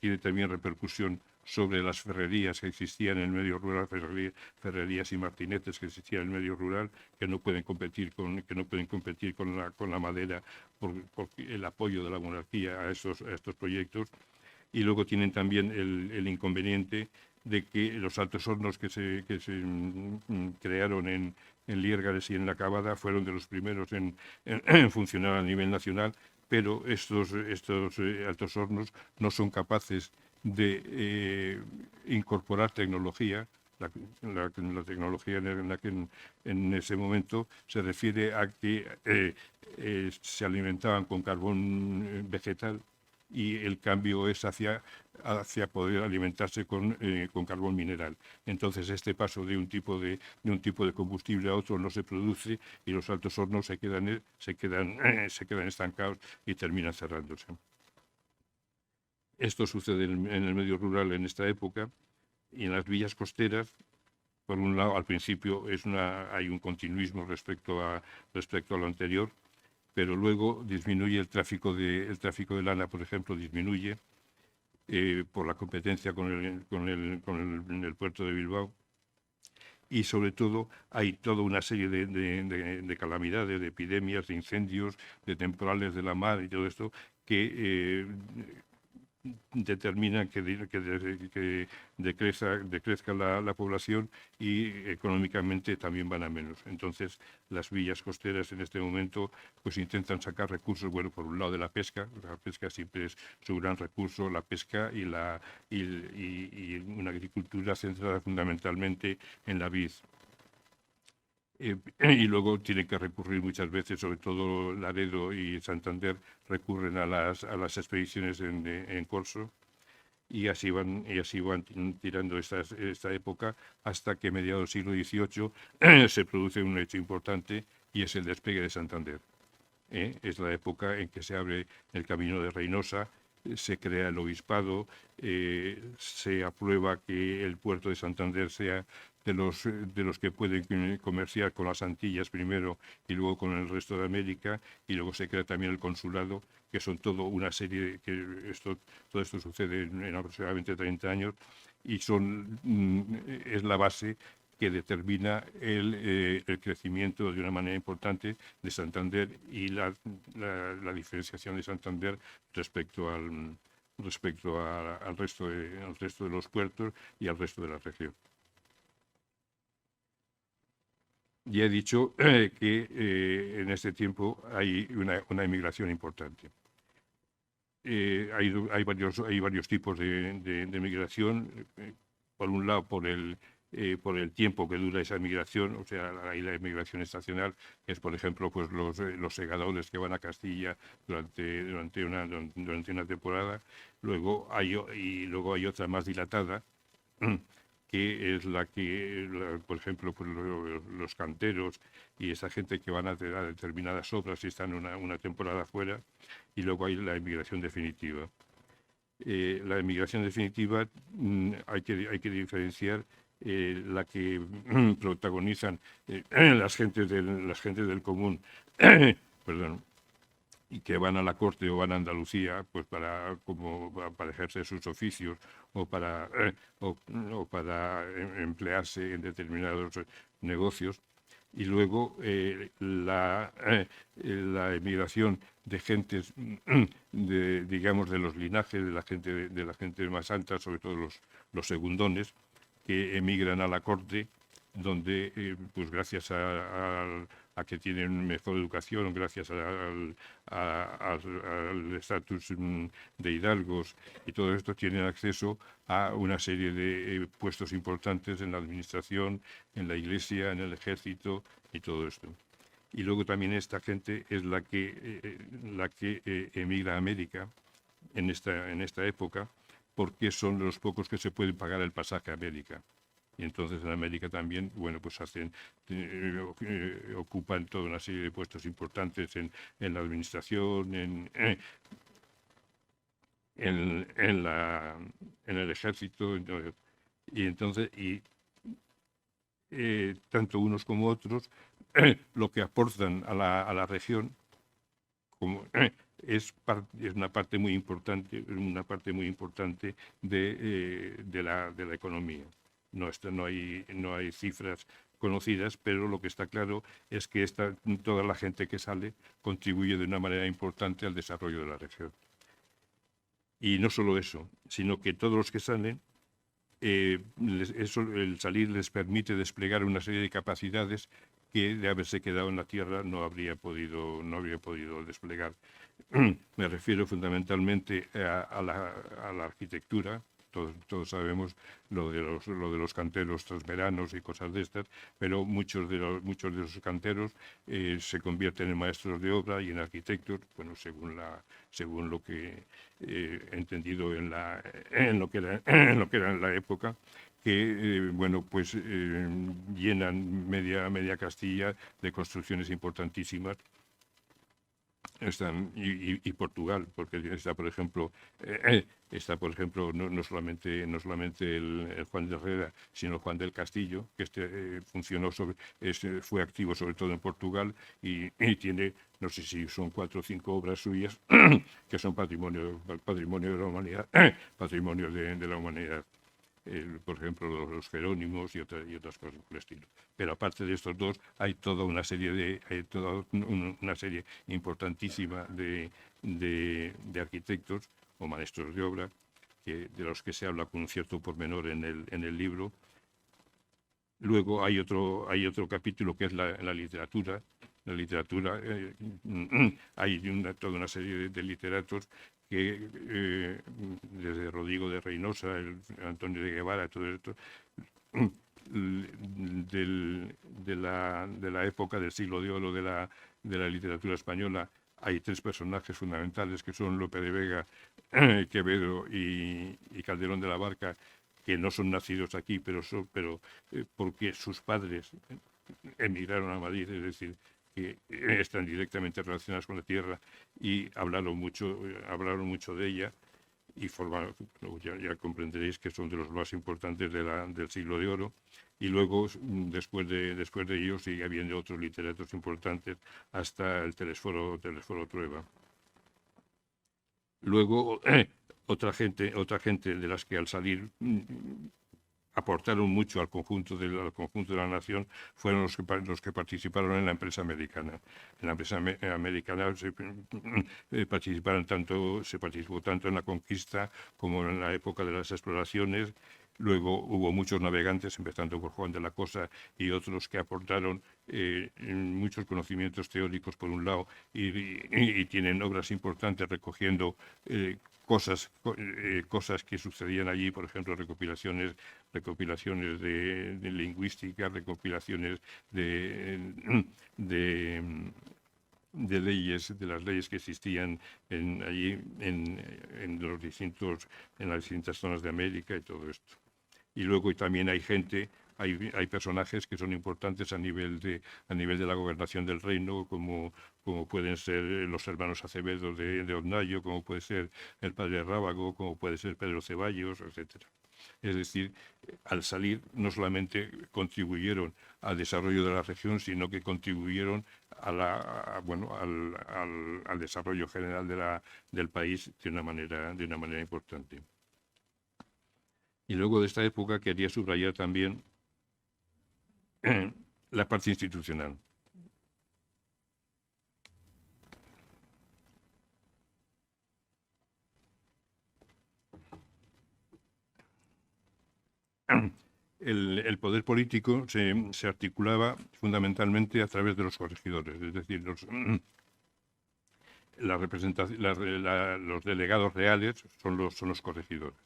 Tiene también repercusión sobre las ferrerías que existían en el medio rural, ferrerías y martinetes que existían en el medio rural, que no pueden competir con la madera por el apoyo de la monarquía a estos proyectos. Y luego tienen también el inconveniente de que los altos hornos que se crearon en Liérganes y en La Cavada fueron de los primeros en funcionar a nivel nacional, pero estos altos hornos no son capaces de incorporar tecnología. La tecnología en ese momento se refiere a que se alimentaban con carbón vegetal, y el cambio es hacia poder alimentarse con carbón mineral. Entonces este paso de un tipo de combustible a otro no se produce, y los altos hornos se quedan estancados y terminan cerrándose. Esto sucede en el medio rural en esta época, y en las villas costeras, por un lado, al principio hay un continuismo respecto a lo anterior, pero luego disminuye el tráfico de lana, por ejemplo, disminuye por la competencia con el puerto de Bilbao, y sobre todo hay toda una serie de calamidades, de epidemias, de incendios, de temporales de la mar y todo esto que determinan que decrezca la población y económicamente también van a menos. Entonces, las villas costeras en este momento pues intentan sacar recursos, bueno, por un lado de la pesca siempre es su gran recurso, la pesca y una agricultura centrada fundamentalmente en la vid. Y luego tienen que recurrir muchas veces, sobre todo Laredo y Santander, recurren a las expediciones en corso y así van tirando esta época hasta que mediados del siglo XVIII se produce un hecho importante y es el despegue de Santander. Es la época en que se abre el camino de Reynosa, se crea el obispado, se aprueba que el puerto de Santander sea de los que pueden comerciar con las Antillas primero y luego con el resto de América, y luego se crea también el consulado, que son todo una serie todo esto sucede en aproximadamente 30 años y es la base que determina el crecimiento de una manera importante de Santander y la diferenciación de Santander respecto al resto de los puertos y al resto de la región. Ya he dicho que en este tiempo hay una inmigración importante. Hay varios tipos de migración. Por un lado, por el tiempo que dura esa migración, o sea, hay la inmigración estacional, que es, por ejemplo, pues los segadores que van a Castilla durante una temporada. Luego hay otra más dilatada, que es por ejemplo, pues los canteros y esa gente que van a determinadas obras y están una temporada fuera, y luego hay la inmigración definitiva. La inmigración definitiva hay que diferenciar la que protagonizan las gentes del común, perdón, y que van a la corte o van a Andalucía pues para ejercer sus oficios o para emplearse en determinados negocios. Y luego la emigración de gentes digamos de los linajes de la gente más alta, sobre todo los segundones, que emigran a la corte, donde pues gracias a que tienen mejor educación, gracias al estatus de hidalgos y todo esto, tienen acceso a una serie de puestos importantes en la administración, en la iglesia, en el ejército y todo esto. Y luego también esta gente es la que emigra a América en esta época, porque son los pocos que se pueden pagar el pasaje a América. Y entonces en América también, bueno, pues ocupan toda una serie de puestos importantes en la administración, en el ejército, y entonces tanto unos como otros lo que aportan a la región es una parte muy importante de la economía. No hay cifras conocidas, pero lo que está claro es que toda la gente que sale contribuye de una manera importante al desarrollo de la región. Y no solo eso, sino que todos los que salen, el salir les permite desplegar una serie de capacidades que de haberse quedado en la tierra no habría podido desplegar. Me refiero fundamentalmente a la arquitectura. Todos sabemos lo de los canteros transveranos y cosas de estas, pero muchos de esos canteros se convierten en maestros de obra y en arquitectos, bueno, según lo que he entendido en lo que era en la época, que bueno, pues llenan media Castilla de construcciones importantísimas. Y Portugal, porque está por ejemplo no solamente el Juan de Herrera, sino Juan del Castillo, que fue activo sobre todo en Portugal y tiene, no sé si son 4 o 5 obras suyas que son patrimonio de la humanidad, patrimonio de la humanidad. por ejemplo, los Jerónimos y otras cosas por el estilo. Pero aparte de estos dos, hay toda una serie una serie importantísima de arquitectos o maestros de obra de los que se habla con un cierto pormenor en el libro. Luego hay otro capítulo que es la literatura. La literatura, hay toda una serie de literatos que, desde Rodrigo de Reynosa, Antonio de Guevara, todo esto, de la época del siglo de oro de la literatura española, hay tres personajes fundamentales que son Lope de Vega, Quevedo y Calderón de la Barca, que no son nacidos aquí, pero porque sus padres emigraron a Madrid, es decir, que están directamente relacionados con la tierra y hablaron mucho de ella y formaron, ya comprenderéis que son de los más importantes del siglo de oro. Y luego, después de ellos, sigue habiendo otros literatos importantes hasta el Telesforo Trueba. Luego, otra gente de las que al salir aportaron mucho al conjunto de la nación fueron los que participaron en la empresa americana. En la empresa americana se participó tanto en la conquista como en la época de las exploraciones. Luego hubo muchos navegantes, empezando por Juan de la Cosa y otros que aportaron muchos conocimientos teóricos por un lado y tienen obras importantes recogiendo cosas que sucedían allí, por ejemplo, recopilaciones de lingüística, recopilaciones de leyes, de las leyes que existían allí en las distintas zonas de América y todo esto. Y luego también hay personajes que son importantes a nivel de la gobernación del reino, como pueden ser los hermanos Acevedo de Hornayo, como puede ser el padre Rábago, como puede ser Pedro Ceballos, etcétera. Es decir, al salir no solamente contribuyeron al desarrollo de la región, sino que contribuyeron al desarrollo general del país de una manera importante. Y luego de esta época quería subrayar también la parte institucional. El poder político se articulaba fundamentalmente a través de los corregidores, es decir, los delegados reales son los corregidores,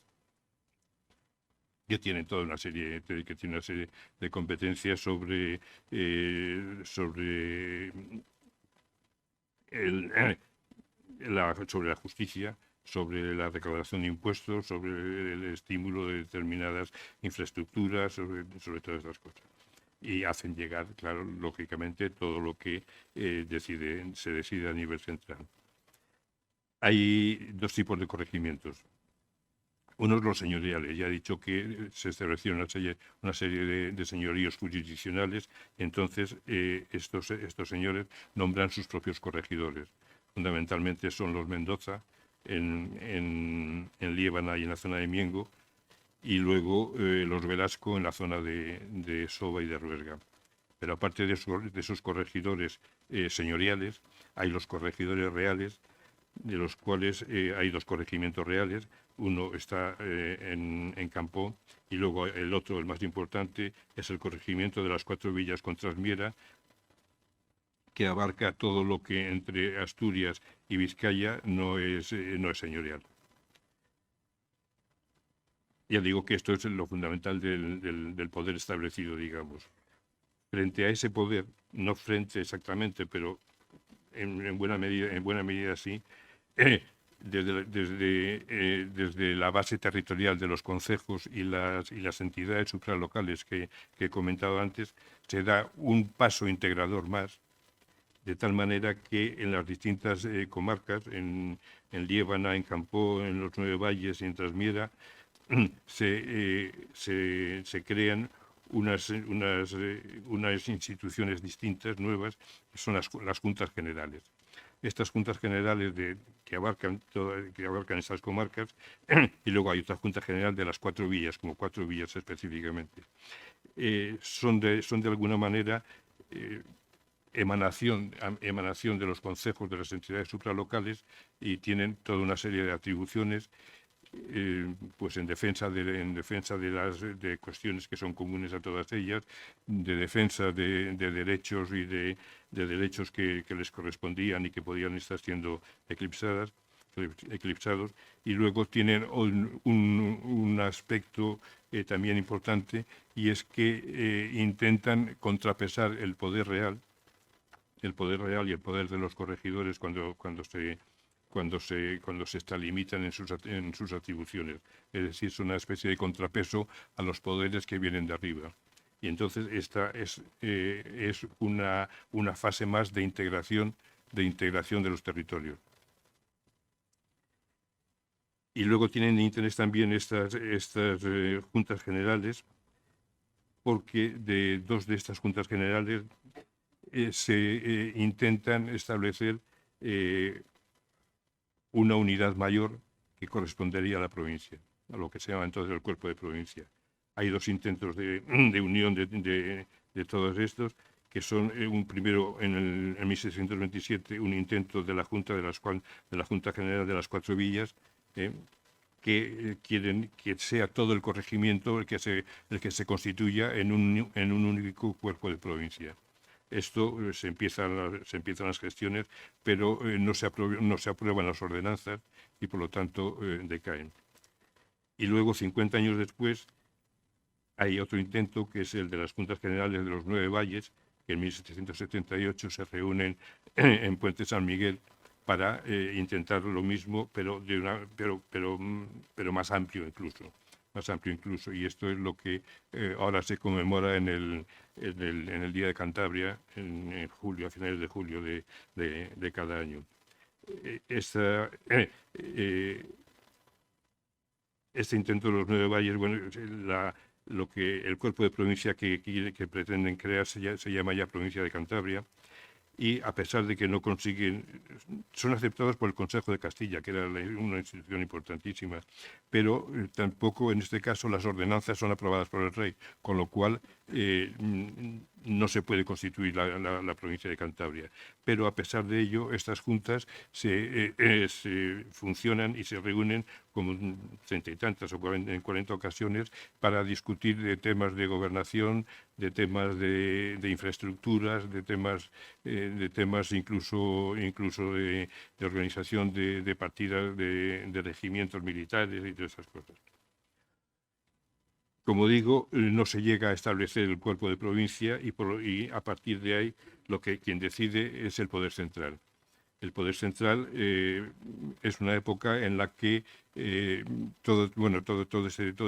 que tienen toda una serie de competencias sobre la justicia, sobre la recaudación de impuestos, sobre el estímulo de determinadas infraestructuras, sobre todas estas cosas. Y hacen llegar, claro, lógicamente, todo lo que se decide a nivel central. Hay dos tipos de corregimientos. Unos los señoriales. Ya he dicho que se establecieron una serie de señoríos jurisdiccionales, entonces estos señores nombran sus propios corregidores. Fundamentalmente son los Mendoza, en Liébana y en la zona de Miengo, y luego los Velasco en la zona de Soba y de Ruesga. Pero aparte de esos corregidores señoriales, hay los corregidores reales, de los cuales hay dos corregimientos reales. Uno está en Campó y luego el otro, el más importante, es el corregimiento de las 4 villas con Trasmiera, que abarca todo lo que entre Asturias y Vizcaya no es señorial. Ya digo que esto es lo fundamental del poder establecido, digamos. Frente a ese poder, no frente exactamente, pero en buena medida sí, desde la base territorial de los concejos y las entidades supralocales que he comentado antes, se da un paso integrador más, de tal manera que en las distintas comarcas, en Liébana, en Campó, en los 9 Valles y en Trasmiera, se crean unas instituciones distintas, nuevas, que son las juntas generales. estas juntas generales que abarcan estas comarcas, y luego hay otra junta general de las 4 villas, como 4 villas específicamente. Son de alguna manera emanación de los concejos de las entidades supralocales y tienen toda una serie de atribuciones pues en defensa de cuestiones que son comunes a todas ellas, de defensa de derechos y de derechos que les correspondían y que podían estar siendo eclipsados, y luego tienen un aspecto también importante, y es que intentan contrapesar el poder real y el poder de los corregidores cuando se extralimitan en sus atribuciones. Es decir, es una especie de contrapeso a los poderes que vienen de arriba. Y entonces esta es una fase más de integración de los territorios. Y luego tienen interés también estas juntas generales, porque de 2 de estas juntas generales se intentan establecer una unidad mayor que correspondería a la provincia, a lo que se llama entonces el cuerpo de provincia. Hay 2 intentos de unión de todos estos, que son un primero en 1627, un intento de la Junta General de las 4 villas, que quieren que sea todo el corregimiento el que se constituya en un único cuerpo de provincia. Esto se empiezan las gestiones, pero no se aprueban las ordenanzas y por lo tanto decaen. Y luego, 50 años después, hay otro intento, que es el de las Juntas Generales de los 9 valles, que en 1778 se reúnen en Puente San Miguel para intentar lo mismo, pero más amplio incluso. Y esto es lo que ahora se conmemora en el Día de Cantabria, en julio, a finales de julio de cada año. Este intento de los 9 valles, bueno, el cuerpo de provincia que pretenden crear se llama ya Provincia de Cantabria, y a pesar de que no consiguen, son aceptados por el Consejo de Castilla, que era una institución importantísima, pero tampoco en este caso las ordenanzas son aprobadas por el rey, con lo cual no se puede constituir la provincia de Cantabria. Pero a pesar de ello, estas juntas se funcionan y se reúnen como 30 y tantas o en 40 ocasiones para discutir de temas de gobernación, de temas de infraestructuras, de temas incluso de organización de partidas de regimientos militares y todas esas cosas. Como digo, no se llega a establecer el cuerpo de provincia y a partir de ahí quien decide es el poder central. El poder central es una época en la que todo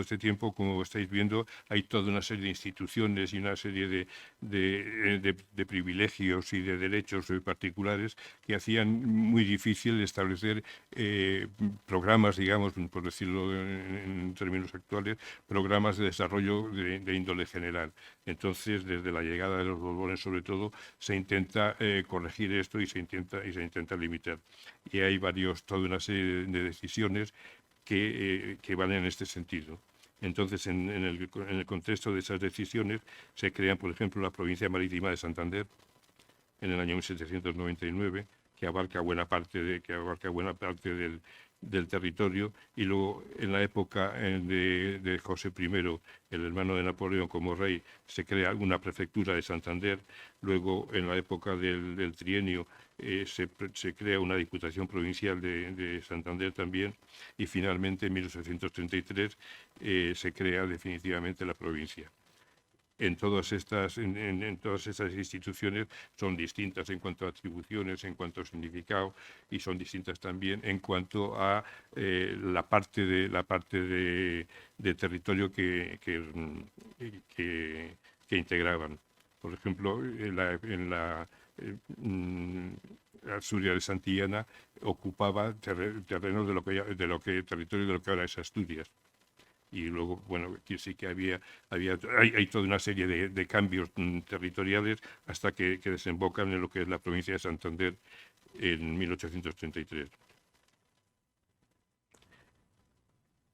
este tiempo, como estáis viendo, hay toda una serie de instituciones y una serie de privilegios y de derechos particulares que hacían muy difícil establecer programas, digamos, por decirlo en términos actuales, programas de desarrollo de índole general. Entonces, desde la llegada de los Borbones, sobre todo, se intenta corregir esto y se intenta limitar. Y hay toda una serie de decisiones que van en este sentido. Entonces, en el contexto de esas decisiones, se crean, por ejemplo, la provincia marítima de Santander en el año 1799, que abarca buena parte del territorio, y luego en la época de José I, el hermano de Napoleón como rey, se crea una prefectura de Santander. Luego en la época del trienio se crea una diputación provincial de Santander también, y finalmente en 1833 se crea definitivamente la provincia. En todas estas instituciones son distintas en cuanto a atribuciones, en cuanto a significado, y son distintas también en cuanto a la parte de territorio que integraban. Por ejemplo, en la Asturias de Santillana ocupaba terrenos territorio de lo que ahora es Asturias. Y luego, bueno, sí que hay toda una serie de cambios territoriales hasta que desembocan en lo que es la provincia de Santander en 1833.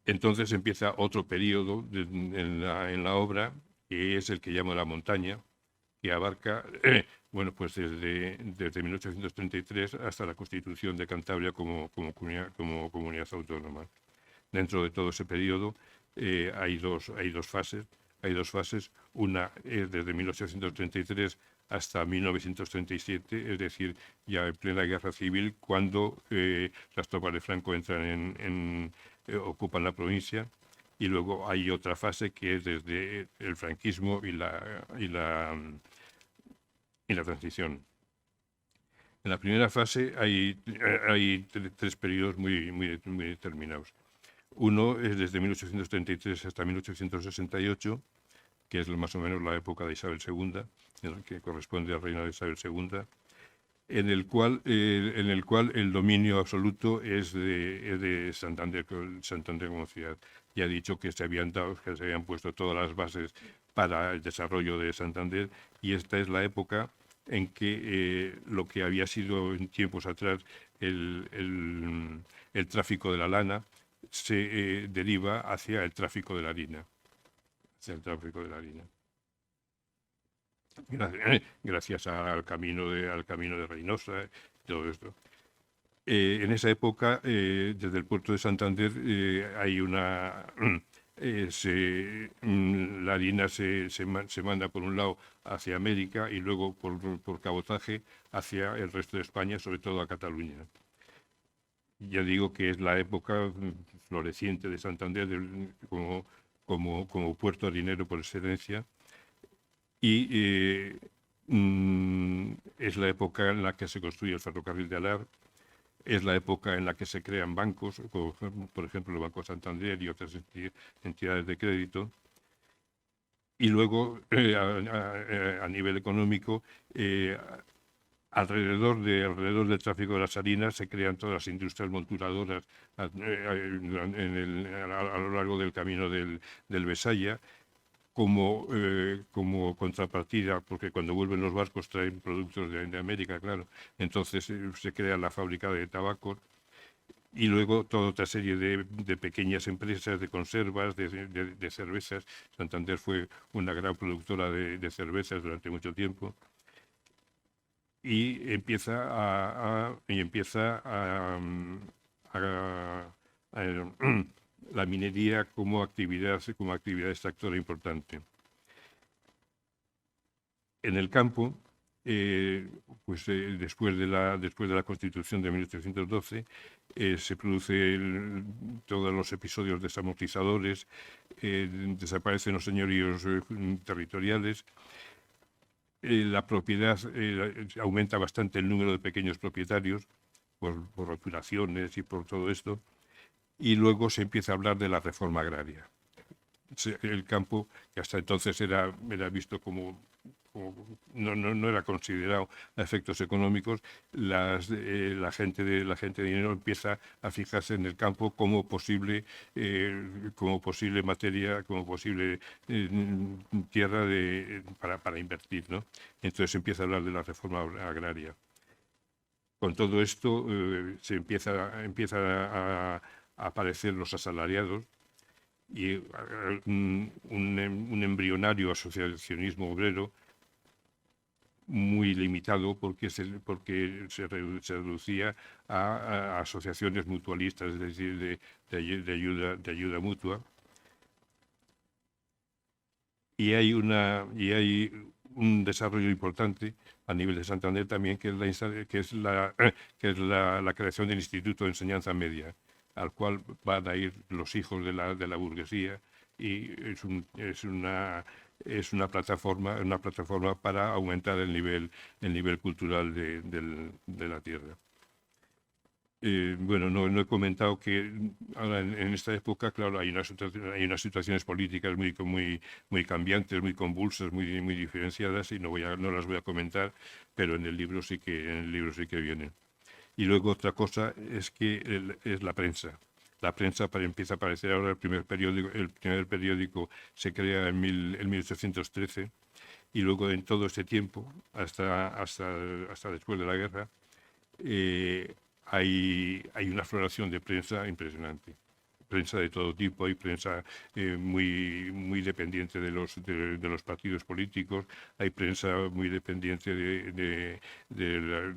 Entonces empieza otro periodo en la obra, que es el que llamo La montaña, que abarca, bueno, pues desde 1833 hasta la constitución de Cantabria como comunidad autónoma. Dentro de todo ese periodo hay dos fases. Una es desde 1833 hasta 1937, es decir, ya en plena guerra civil, cuando las tropas de Franco entran ocupan la provincia, y luego hay otra fase que es desde el franquismo y la transición. En la primera fase hay tres periodos muy determinados. Uno es desde 1833 hasta 1868, que es más o menos la época de Isabel II, que corresponde al reino de Isabel II, en el cual el dominio absoluto es de Santander como ciudad. Ya he dicho que se habían puesto todas las bases para el desarrollo de Santander, y esta es la época en que lo que había sido en tiempos atrás el tráfico de la lana se deriva hacia el tráfico de la harina. Gracias al camino de Reynosa, todo esto. En esa época, desde el puerto de Santander, hay una... la harina se manda por un lado hacia América y luego por cabotaje hacia el resto de España, sobre todo a Cataluña. Ya digo que es la época floreciente de Santander como puerto harinero por excelencia, y es la época en la que se construye el ferrocarril de Alar, es la época en la que se crean bancos, por ejemplo el Banco Santander y otras entidades de crédito. Y luego, a nivel económico, alrededor del tráfico de las harinas se crean todas las industrias monturadoras a lo largo del camino del Besaya, como contrapartida, porque cuando vuelven los barcos traen productos de América, claro. Entonces se crea la fábrica de tabaco, y luego toda otra serie de pequeñas empresas de conservas, de cervezas. Santander fue una gran productora de cervezas durante mucho tiempo. Y empieza la minería como actividad extractora importante. En el campo, después de la Constitución de 1812, se producen todos los episodios desamortizadores, desaparecen los señoríos territoriales, la propiedad, aumenta bastante el número de pequeños propietarios por roturaciones y por todo esto, y luego se empieza a hablar de la reforma agraria. El campo, que hasta entonces era visto como no era considerado a efectos económicos, la gente de dinero empieza a fijarse en el campo como posible materia, como posible tierra para invertir, ¿no? Entonces se empieza a hablar de la reforma agraria. Con todo esto se empieza a aparecer los asalariados y un embrionario asociacionismo obrero muy limitado, porque se reducía a asociaciones mutualistas, es decir, de ayuda mutua. Y hay un desarrollo importante a nivel de Santander también, que es la creación del Instituto de Enseñanza Media, al cual van a ir los hijos de la burguesía, y es una plataforma para aumentar el nivel cultural de la tierra. Bueno, no he comentado que ahora en esta época, claro, hay unas situaciones políticas muy cambiantes, muy convulsas, muy diferenciadas, y no las voy a comentar, pero en el libro sí que vienen. Y luego otra cosa es que es la prensa. La prensa empieza a aparecer ahora. El primer periódico se crea en 1813, y luego en todo este tiempo, hasta después de la guerra, hay una floración de prensa impresionante. Prensa de todo tipo, hay prensa muy dependiente de los partidos políticos, hay prensa muy dependiente de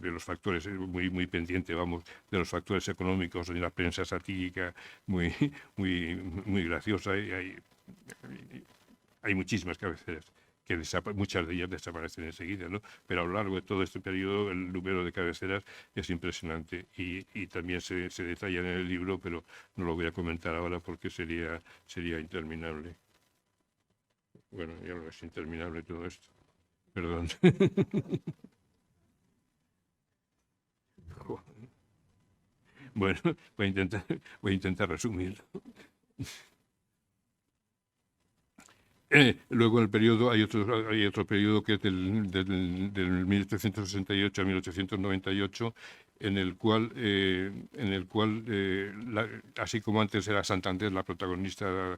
los factores, muy pendiente, vamos, de los factores económicos, hay una prensa satírica muy graciosa, hay muchísimas cabeceras que muchas de ellas desaparecen enseguida, ¿no? Pero a lo largo de todo este periodo el número de cabeceras es impresionante y también se detalla en el libro, pero no lo voy a comentar ahora porque sería interminable. Bueno, ya no es interminable todo esto. Perdón. Bueno, voy a intentar resumir. Luego en el periodo hay otro periodo que es del 1868 a 1898, en el cual, así como antes era Santander la protagonista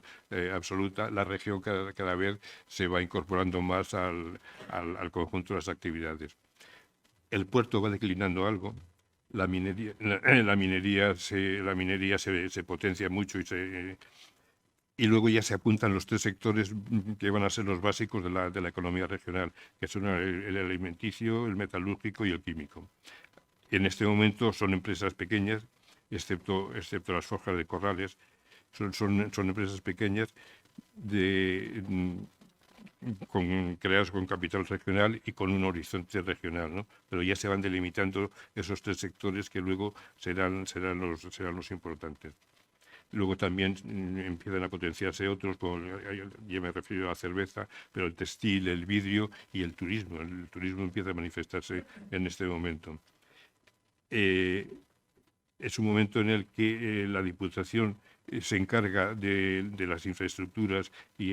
absoluta, la región cada vez se va incorporando más al conjunto de las actividades. El puerto va declinando algo. La minería se potencia mucho y luego ya se apuntan los tres sectores que van a ser los básicos de la economía regional, que son el alimenticio, el metalúrgico y el químico. En este momento son empresas pequeñas, excepto las forjas de Corrales, son empresas pequeñas creadas con capital regional y con un horizonte regional, ¿no? Pero ya se van delimitando esos tres sectores que luego serán los importantes. Luego también empiezan a potenciarse otros, ya me refiero a la cerveza, pero el textil, el vidrio y el turismo. El turismo empieza a manifestarse en este momento. Es un momento en el que la Diputación se encarga de las infraestructuras y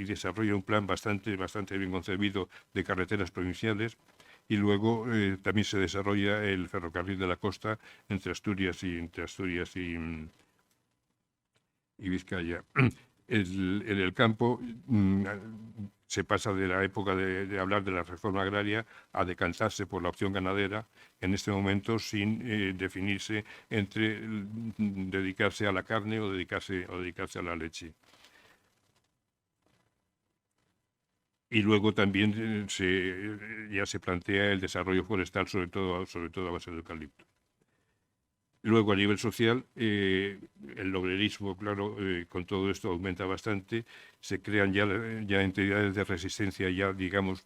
desarrolla un plan bastante bien concebido de carreteras provinciales. Y luego también se desarrolla el ferrocarril de la costa entre Asturias y Vizcaya. En el campo se pasa de la época de hablar de la reforma agraria a decantarse por la opción ganadera, en este momento sin definirse entre dedicarse a la carne o dedicarse a la leche. Y luego también ya se plantea el desarrollo forestal, sobre todo a base de eucalipto. Luego, a nivel social, el obrerismo, claro, con todo esto aumenta bastante. Se crean ya entidades de resistencia, ya digamos,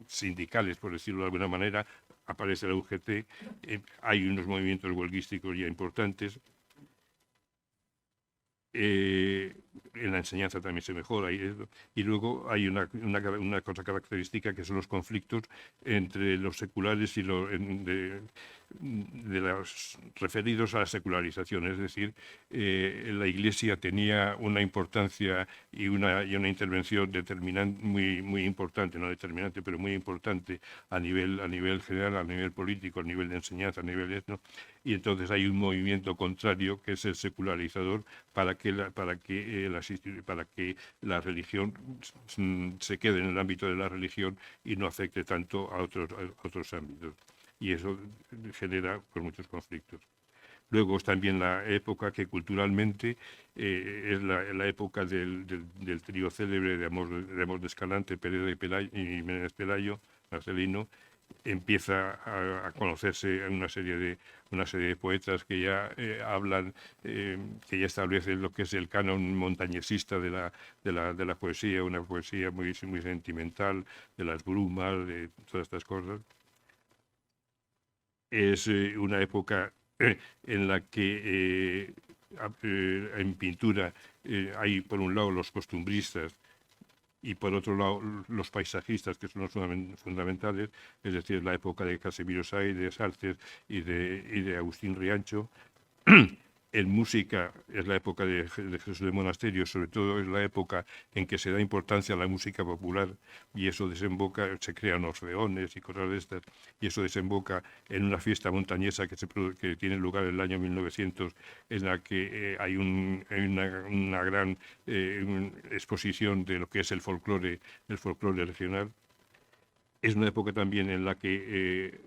sindicales, por decirlo de alguna manera. Aparece la UGT, hay unos movimientos huelguísticos ya importantes. En la enseñanza también se mejora y luego hay una cosa característica que son los conflictos entre los seculares y de los referidos a la secularización, es decir, la Iglesia tenía una importancia y una intervención determinante, muy importante, no determinante, pero muy importante a nivel general, a nivel político, a nivel de enseñanza, a nivel etno, y entonces hay un movimiento contrario que es el secularizador para que la religión se quede en el ámbito de la religión y no afecte tanto a otros ámbitos. Y eso genera pues, muchos conflictos. Luego es también la época que culturalmente es la época del trío célebre de Amor de Escalante, Pereda y Menéndez Pelayo, Marcelino. Empieza a conocerse una serie de poetas que ya hablan, que ya establecen lo que es el canon montañesista de la poesía, una poesía muy sentimental, de las brumas, de todas estas cosas. Es una época en la que en pintura hay por un lado los costumbristas y por otro lado los paisajistas, que son los fundamentales, es decir, la época de Casimiro Sáenz, de Salces y de Agustín Riancho. En música es la época de Jesús de Monasterio, sobre todo es la época en que se da importancia a la música popular y eso desemboca, se crean orfeones y cosas de estas, y eso desemboca en una fiesta montañesa que tiene lugar en el año 1900, en la que hay una gran exposición de lo que es el folclore regional. Es una época también en la que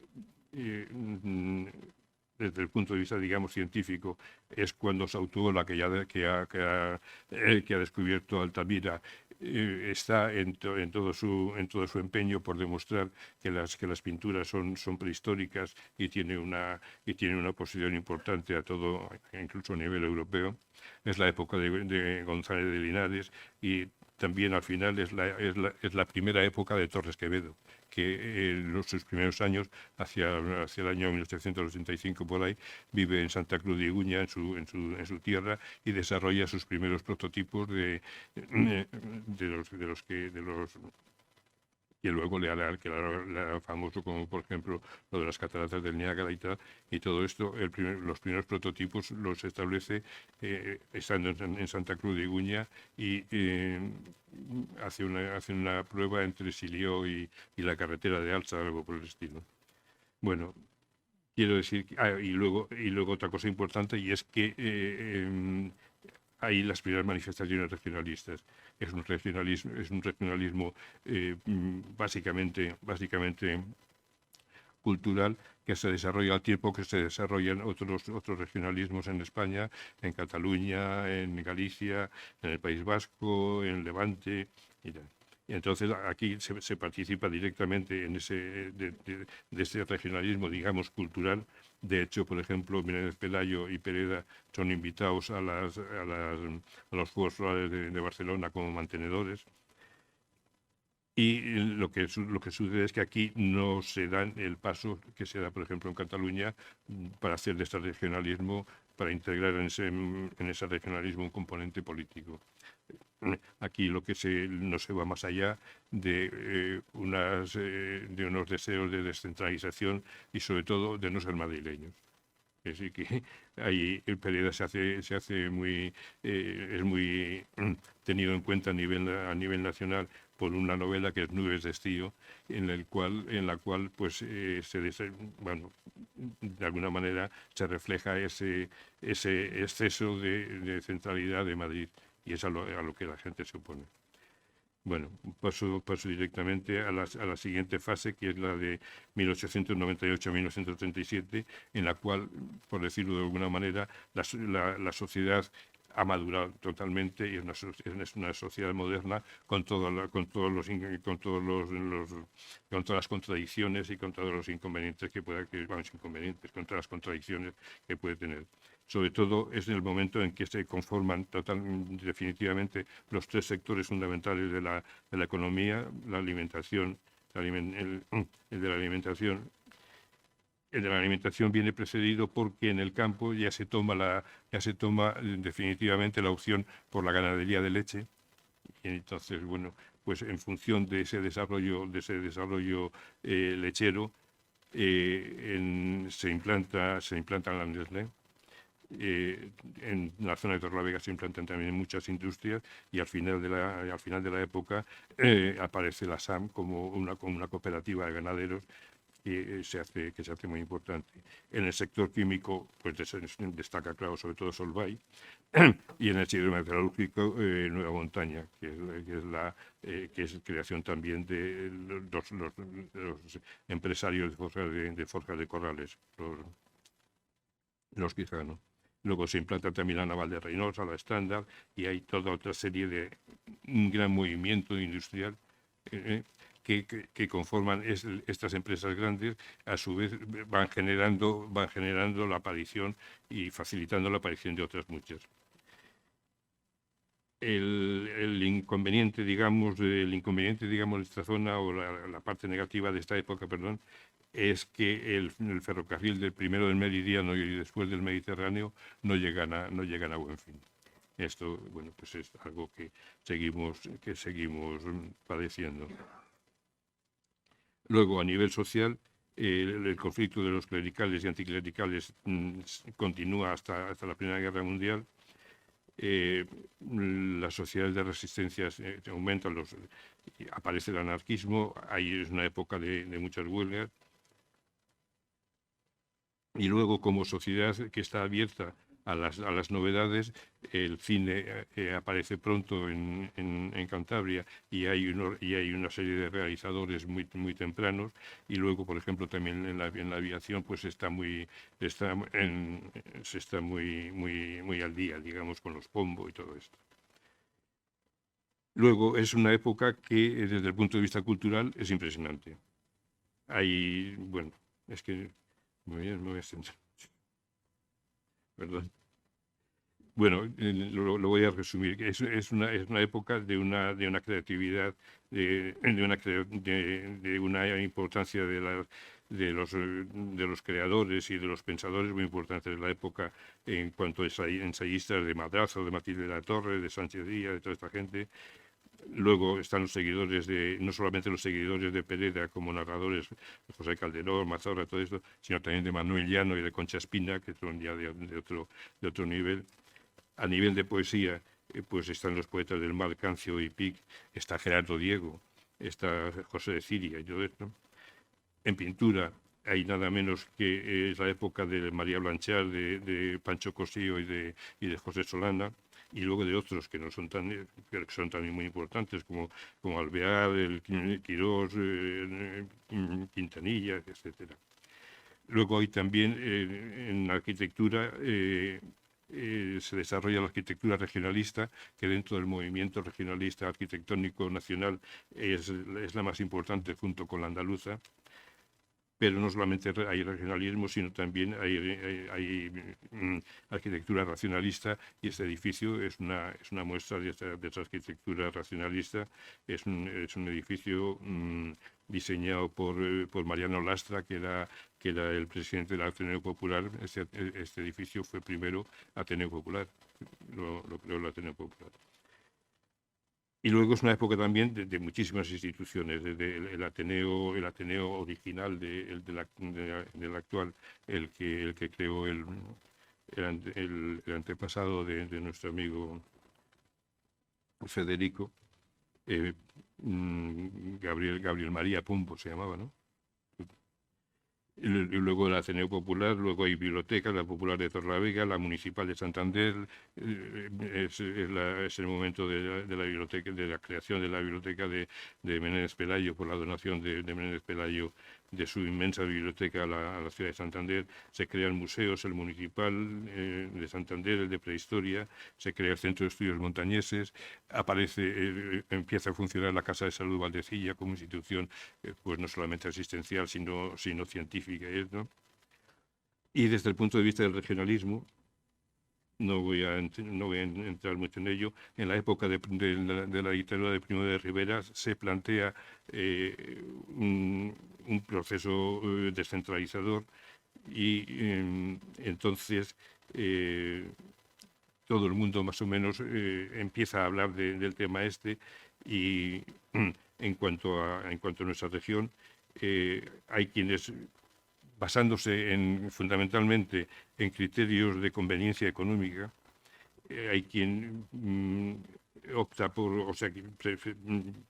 desde el punto de vista, digamos, científico, es cuando su autora, que ha descubierto Altamira, está en todo su empeño por demostrar que las pinturas son prehistóricas y tiene una posición importante incluso a nivel europeo. Es la época de González de Linares y también al final es la primera época de Torres Quevedo, que en sus primeros años, hacia el año 1885 por ahí, vive en Santa Cruz de Iguña, en su tierra, y desarrolla sus primeros prototipos de los que luego le hará famoso, como por ejemplo lo de las cataratas del Niágara y tal, y todo esto, los primeros prototipos los establece estando en Santa Cruz de Iguña y hace una prueba entre Silió y la carretera de Alza, algo por el estilo. Bueno, quiero decir, y luego otra cosa importante, y es que hay las primeras manifestaciones regionalistas. Es un regionalismo básicamente cultural, que se desarrolla al tiempo que se desarrollan otros regionalismos en España, en Cataluña, en Galicia, en el País Vasco, en Levante y tal. Y entonces aquí se participa directamente en de ese regionalismo, digamos, cultural. De hecho, por ejemplo, Menéndez Pelayo y Pereda son invitados a los Juegos Florales de Barcelona como mantenedores. Y lo que sucede es que aquí no se da el paso que se da, por ejemplo, en Cataluña, para hacer de este regionalismo, para integrar en ese regionalismo un componente político. Aquí no se va más allá de unos deseos de descentralización y sobre todo de no ser madrileños. Así que ahí el Pereda es muy tenido en cuenta a nivel nacional por una novela que es Nubes de estío, en la cual pues de alguna manera se refleja ese exceso de centralidad de Madrid, y es a lo que la gente se opone. Bueno, paso directamente a la siguiente fase, que es la de 1898 a 1937, en la cual, por decirlo de alguna manera, la sociedad ha madurado totalmente y es una sociedad moderna con todas las contradicciones y con todos los inconvenientes con todas las contradicciones que puede tener. Sobre todo es en el momento en que se conforman definitivamente los tres sectores fundamentales de la economía: la alimentación, el de la alimentación. El de la alimentación viene precedido porque en el campo ya se toma definitivamente la opción por la ganadería de leche. Y entonces, bueno, pues en función de ese desarrollo lechero, se implanta la Nestlé. En la zona de Torrelavega se implantan también muchas industrias, y al final de la época aparece la SAM como una cooperativa de ganaderos que se hace muy importante. En el sector químico pues destaca, claro, sobre todo Solvay, y en el sector metalúrgico Nueva Montaña, que es creación también de los empresarios de forjas de Corrales, los Quijano. Luego se implanta también la naval de Reynosa, la Estándar, y hay toda otra serie un gran movimiento industrial que conforman estas empresas grandes. A su vez van generando la aparición y facilitando la aparición de otras muchas. El inconveniente, digamos, de esta zona, o la parte negativa de esta época, perdón, es que el ferrocarril del primero del meridiano y después del Mediterráneo no llegan a buen fin. Esto, bueno, pues es algo que seguimos padeciendo. Luego, a nivel social, el conflicto de los clericales y anticlericales continúa hasta la Primera Guerra Mundial. Las sociedades de resistencia aumentan, aparece el anarquismo. Ahí es una época de muchas huelgas. Y luego, como sociedad que está abierta a las novedades. El cine aparece pronto en Cantabria y hay una serie de realizadores muy tempranos, y luego, por ejemplo, también en la aviación pues se está muy al día, digamos, con los Pombo y todo esto. Luego es una época que desde el punto de vista cultural es impresionante. Bueno, es que me voy a extender, perdón. Bueno, lo voy a resumir. Es una época de una creatividad, de una importancia de los creadores y de los pensadores muy importantes de la época, en cuanto a ensayistas de Madrazo, de Matilde de la Torre, de Sánchez Díaz, de toda esta gente. Luego están los seguidores no solamente los seguidores de Pereda como narradores, José Calderón, Mazorra, todo esto, sino también de Manuel Llano y de Concha Espina, que son ya de otro nivel. A nivel de poesía, pues están los poetas del Mar, Cancio y Pic, está Gerardo Diego, está José de Ciria y todo esto. En pintura hay nada menos que es la época de María Blanchard, de Pancho Cosío y de José Solana, y luego de otros que no son que son también muy importantes, como Alvear, el Quirós, Quintanilla, etcétera. Luego hay también en arquitectura se desarrolla la arquitectura regionalista, que dentro del movimiento regionalista arquitectónico nacional es la más importante junto con la andaluza. Pero no solamente hay regionalismo, sino también hay arquitectura racionalista, y este edificio es una muestra de esa arquitectura racionalista. Es un edificio diseñado por Mariano Lastra, que era el presidente del Ateneo Popular. Este edificio fue primero Ateneo Popular, lo creó el Ateneo Popular. Y luego es una época también de muchísimas instituciones, desde el Ateneo original del actual, el que creó el antepasado de nuestro amigo Federico, Gabriel María Pombo se llamaba, ¿no? Y luego el Ateneo Popular, luego hay bibliotecas, la Popular de Torlavega, la Municipal de Santander. Es el momento de la biblioteca, de la creación de la biblioteca de Menéndez Pelayo, por la donación de Menéndez Pelayo de su inmensa biblioteca a la ciudad de Santander. Se crean museos, el Municipal de Santander, el de Prehistoria, se crea el Centro de Estudios Montañeses, empieza a funcionar la Casa de Salud Valdecilla como institución, pues no solamente asistencial, sino científica, ¿no? Y desde el punto de vista del regionalismo, no voy a entrar mucho en ello. En la época de la dictadura de Primo de Rivera se plantea un proceso descentralizador, y entonces todo el mundo más o menos empieza a hablar del tema este. Y en cuanto a nuestra región, hay quienes, basándose fundamentalmente en criterios de conveniencia económica, hay quien opta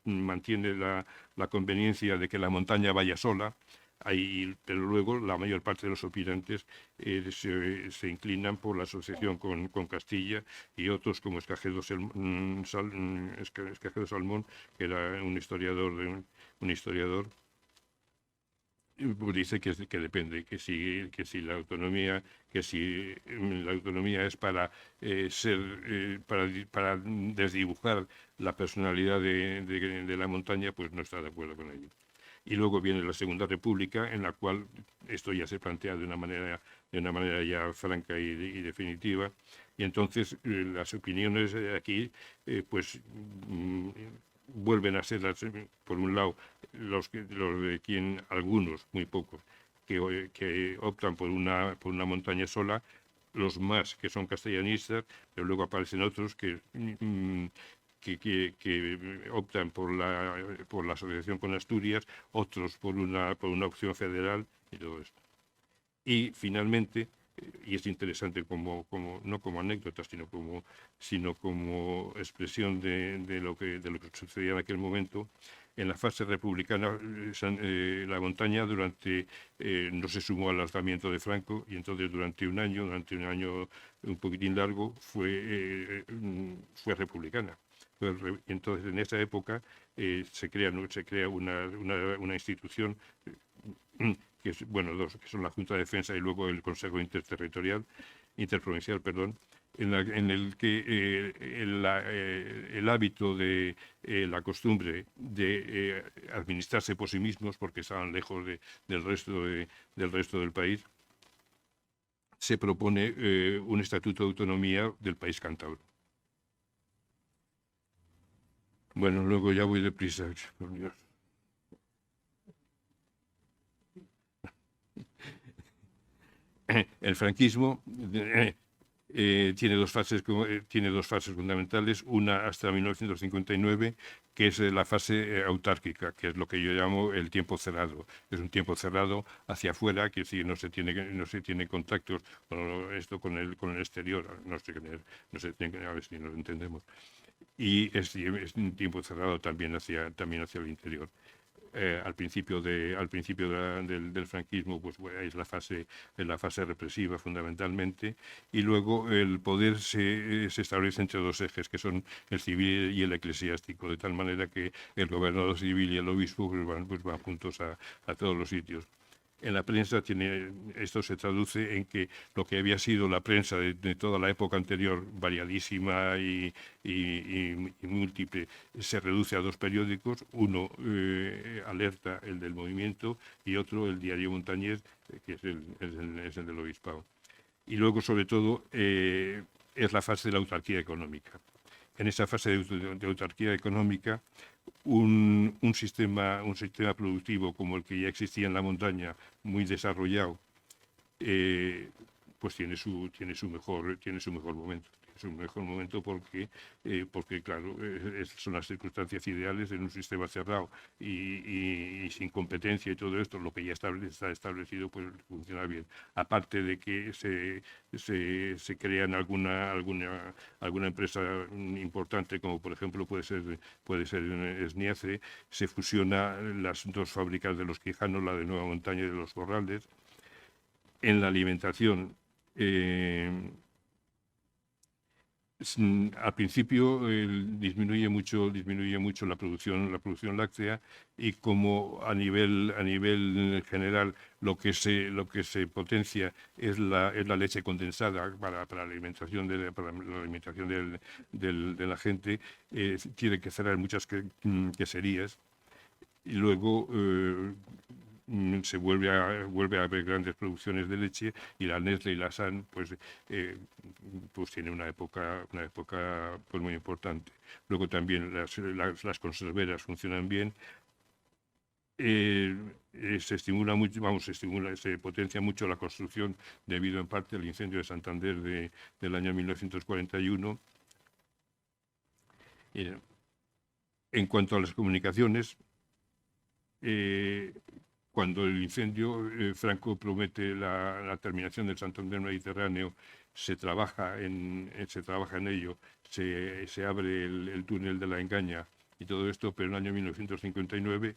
mantiene la conveniencia de que la montaña vaya sola. Pero luego la mayor parte de los opinantes se inclinan por la asociación con Castilla, y otros como Escajedo Salmón, que era un historiador, dice que depende, que si la autonomía es para para desdibujar la personalidad de la montaña, pues no está de acuerdo con ello. Y luego viene la Segunda República, en la cual esto ya se plantea de una manera ya franca y definitiva. Y entonces las opiniones aquí vuelven a ser, por un lado, los de algunos, muy pocos, que optan por una montaña sola, los más que son castellanistas, pero luego aparecen otros que optan por la asociación con Asturias, otros por una opción federal, y todo esto. Y finalmente, y es interesante no como anécdota, sino como expresión de lo que sucedía en aquel momento, En la fase republicana, la montaña no se sumó al lanzamiento de Franco, y entonces durante un año un poquitín largo, fue republicana. Entonces, en esa época se crea una institución que son la Junta de Defensa y luego el Consejo Interprovincial, perdón, en el que el hábito de la costumbre de administrarse por sí mismos, porque estaban lejos del resto del país, se propone un estatuto de autonomía del país cántabro. Bueno, luego ya voy deprisa, por Dios. El franquismo tiene dos fases fundamentales, una hasta 1959, que es la fase autárquica, que es lo que yo llamo el tiempo cerrado. Es un tiempo cerrado hacia afuera, que si no se tiene contactos con el exterior, no se tiene, a ver si nos entendemos. Y es un tiempo cerrado también hacia el interior. Al principio del franquismo, pues es la fase represiva fundamentalmente, y luego el poder se establece entre dos ejes, que son el civil y el eclesiástico, de tal manera que el gobernador civil y el obispo pues van juntos a todos los sitios. En la prensa esto se traduce en que lo que había sido la prensa de toda la época anterior, variadísima y múltiple, se reduce a dos periódicos, uno Alerta, el del movimiento, y otro el Diario Montañés, que es el del obispado. Y luego, sobre todo, es la fase de la autarquía económica. En esa fase de autarquía económica, un sistema productivo como el que ya existía en la montaña, muy desarrollado, pues tiene su mejor momento. Es un mejor momento porque claro, son las circunstancias ideales en un sistema cerrado y sin competencia y todo esto, lo que ya está establecido, pues funciona bien. Aparte de que se crean alguna empresa importante, como por ejemplo puede ser Sniece, se fusiona las dos fábricas de los Quijanos, la de Nueva Montaña y de los Corrales. En la alimentación, al principio disminuye mucho la producción láctea, y como a nivel general lo que se potencia es la leche condensada para la alimentación de la gente, tiene que cerrar muchas queserías, y luego se vuelve a haber grandes producciones de leche, y la Nestlé y la SAN pues tiene una época pues muy importante. Luego también las conserveras funcionan bien. Se potencia mucho la construcción debido en parte al incendio de Santander del año 1941. En cuanto a las comunicaciones, cuando el incendio, Franco promete la terminación del Santander Mediterráneo, se trabaja en ello, se abre el túnel de la Engaña y todo esto, pero en el año 1959,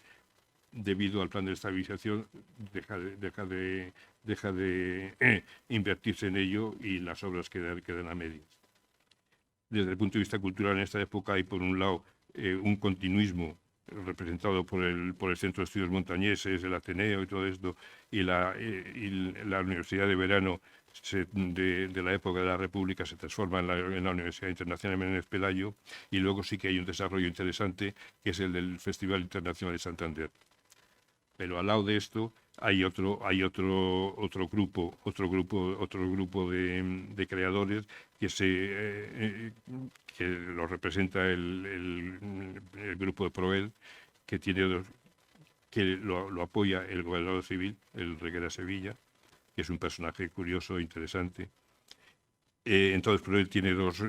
debido al plan de estabilización, deja de invertirse en ello, y las obras quedan a medias. Desde el punto de vista cultural, en esta época hay, por un lado, un continuismo representado por el Centro de Estudios Montañeses, el Ateneo y todo esto, y la Universidad de Verano de la época de la República se transforma en la Universidad Internacional Menéndez Pelayo, y luego sí que hay un desarrollo interesante, que es el del Festival Internacional de Santander. Pero al lado de esto hay otro grupo de creadores que lo representa el grupo de Proel, que lo apoya el gobernador civil, el Reguera Sevilla, que es un personaje curioso e interesante. Entonces, Proel tiene dos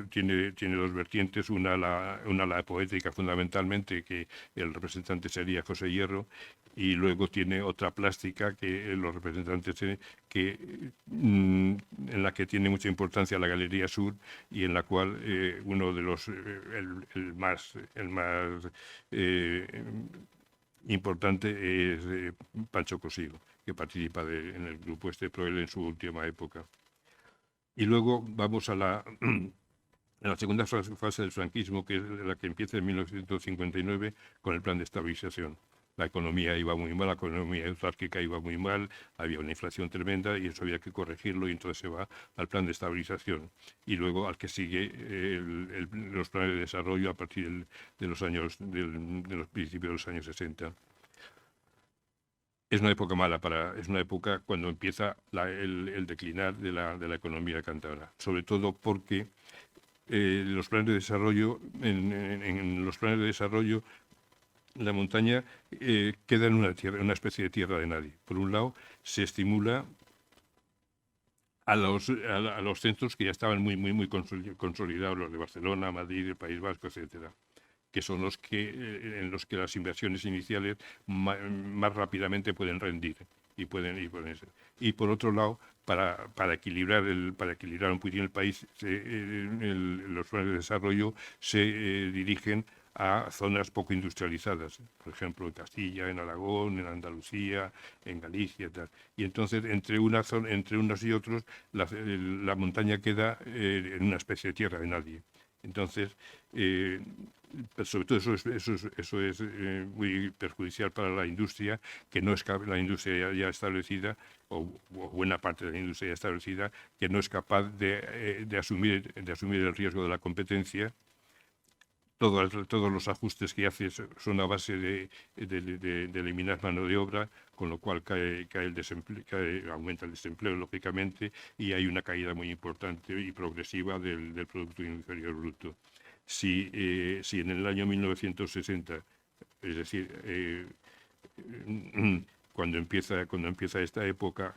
vertientes, una la poética fundamentalmente, que el representante sería José Hierro, y luego tiene otra plástica, que los representantes en la que tiene mucha importancia la Galería Sur, y en la cual uno de los el más importante es Pancho Cosigo, que participa en el grupo este, pero él en su última época. Y luego vamos a la segunda fase del franquismo, que es la que empieza en 1959 con el plan de estabilización. La economía iba muy mal, la economía autárquica iba muy mal, había una inflación tremenda y eso había que corregirlo, y entonces se va al plan de estabilización. Y luego al que sigue los planes de desarrollo a partir de los principios de los años 60. Es una época mala es una época cuando empieza el declinar de la economía cántabra, sobre todo porque los planes de desarrollo, en los planes de desarrollo, la montaña queda en una especie de tierra de nadie. Por un lado, se estimula a los centros que ya estaban muy consolidados, los de Barcelona, Madrid, el País Vasco, etcétera, que son en los que las inversiones iniciales más rápidamente pueden rendir y pueden ser. Y por otro lado, para equilibrar un poquito el país, los planes de desarrollo se dirigen a zonas poco industrializadas, por ejemplo en Castilla, en Aragón, en Andalucía, en Galicia y tal. Y entonces entre unos y otros la montaña queda en una especie de tierra de nadie. Entonces, sobre todo eso es muy perjudicial para la industria, que no es la industria ya establecida, o buena parte de la industria ya establecida, que no es capaz de asumir el riesgo de la competencia. Todos los ajustes que hace son a base de eliminar mano de obra, con lo cual aumenta el desempleo, lógicamente, y hay una caída muy importante y progresiva del Producto Interior Bruto. Si en el año 1960, es decir, cuando empieza esta época,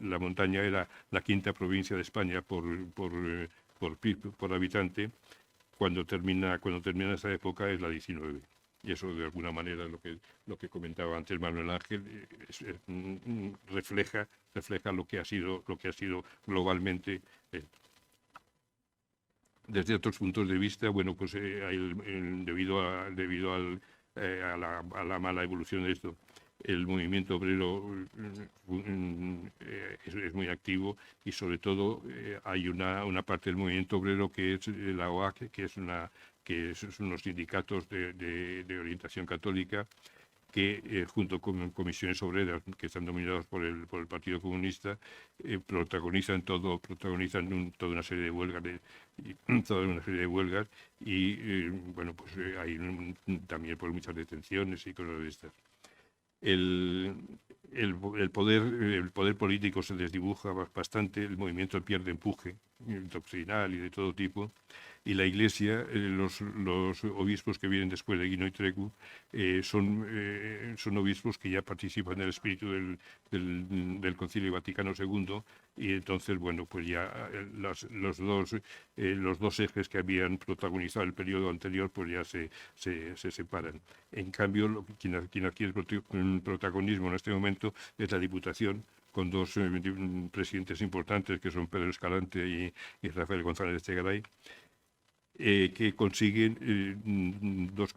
la montaña era la quinta provincia de España por habitante, cuando termina esa época es la 19. Y eso, de alguna manera, lo que comentaba antes Manuel Ángel, refleja lo que ha sido globalmente. Desde otros puntos de vista, bueno, pues debido a la mala evolución de esto, el movimiento obrero es muy activo, y sobre todo hay una parte del movimiento obrero que es la OAC, que son unos sindicatos de orientación católica, que junto con comisiones obreras que están dominadas por el Partido Comunista, protagonizan toda una serie de huelgas, y bueno, pues hay también por muchas detenciones y cosas de estas. El poder político se desdibuja bastante, el movimiento pierde empuje doctrinal y de todo tipo, y la Iglesia, los obispos que vienen después de Guino y Trecu, son obispos que ya participan en el espíritu del Concilio Vaticano II, y entonces, bueno, pues ya los dos ejes que habían protagonizado el periodo anterior, pues ya se separan. En cambio, quien adquiere protagonismo en este momento es la Diputación, con dos presidentes importantes, que son Pedro Escalante y Rafael González de Echegaray, que consiguen dos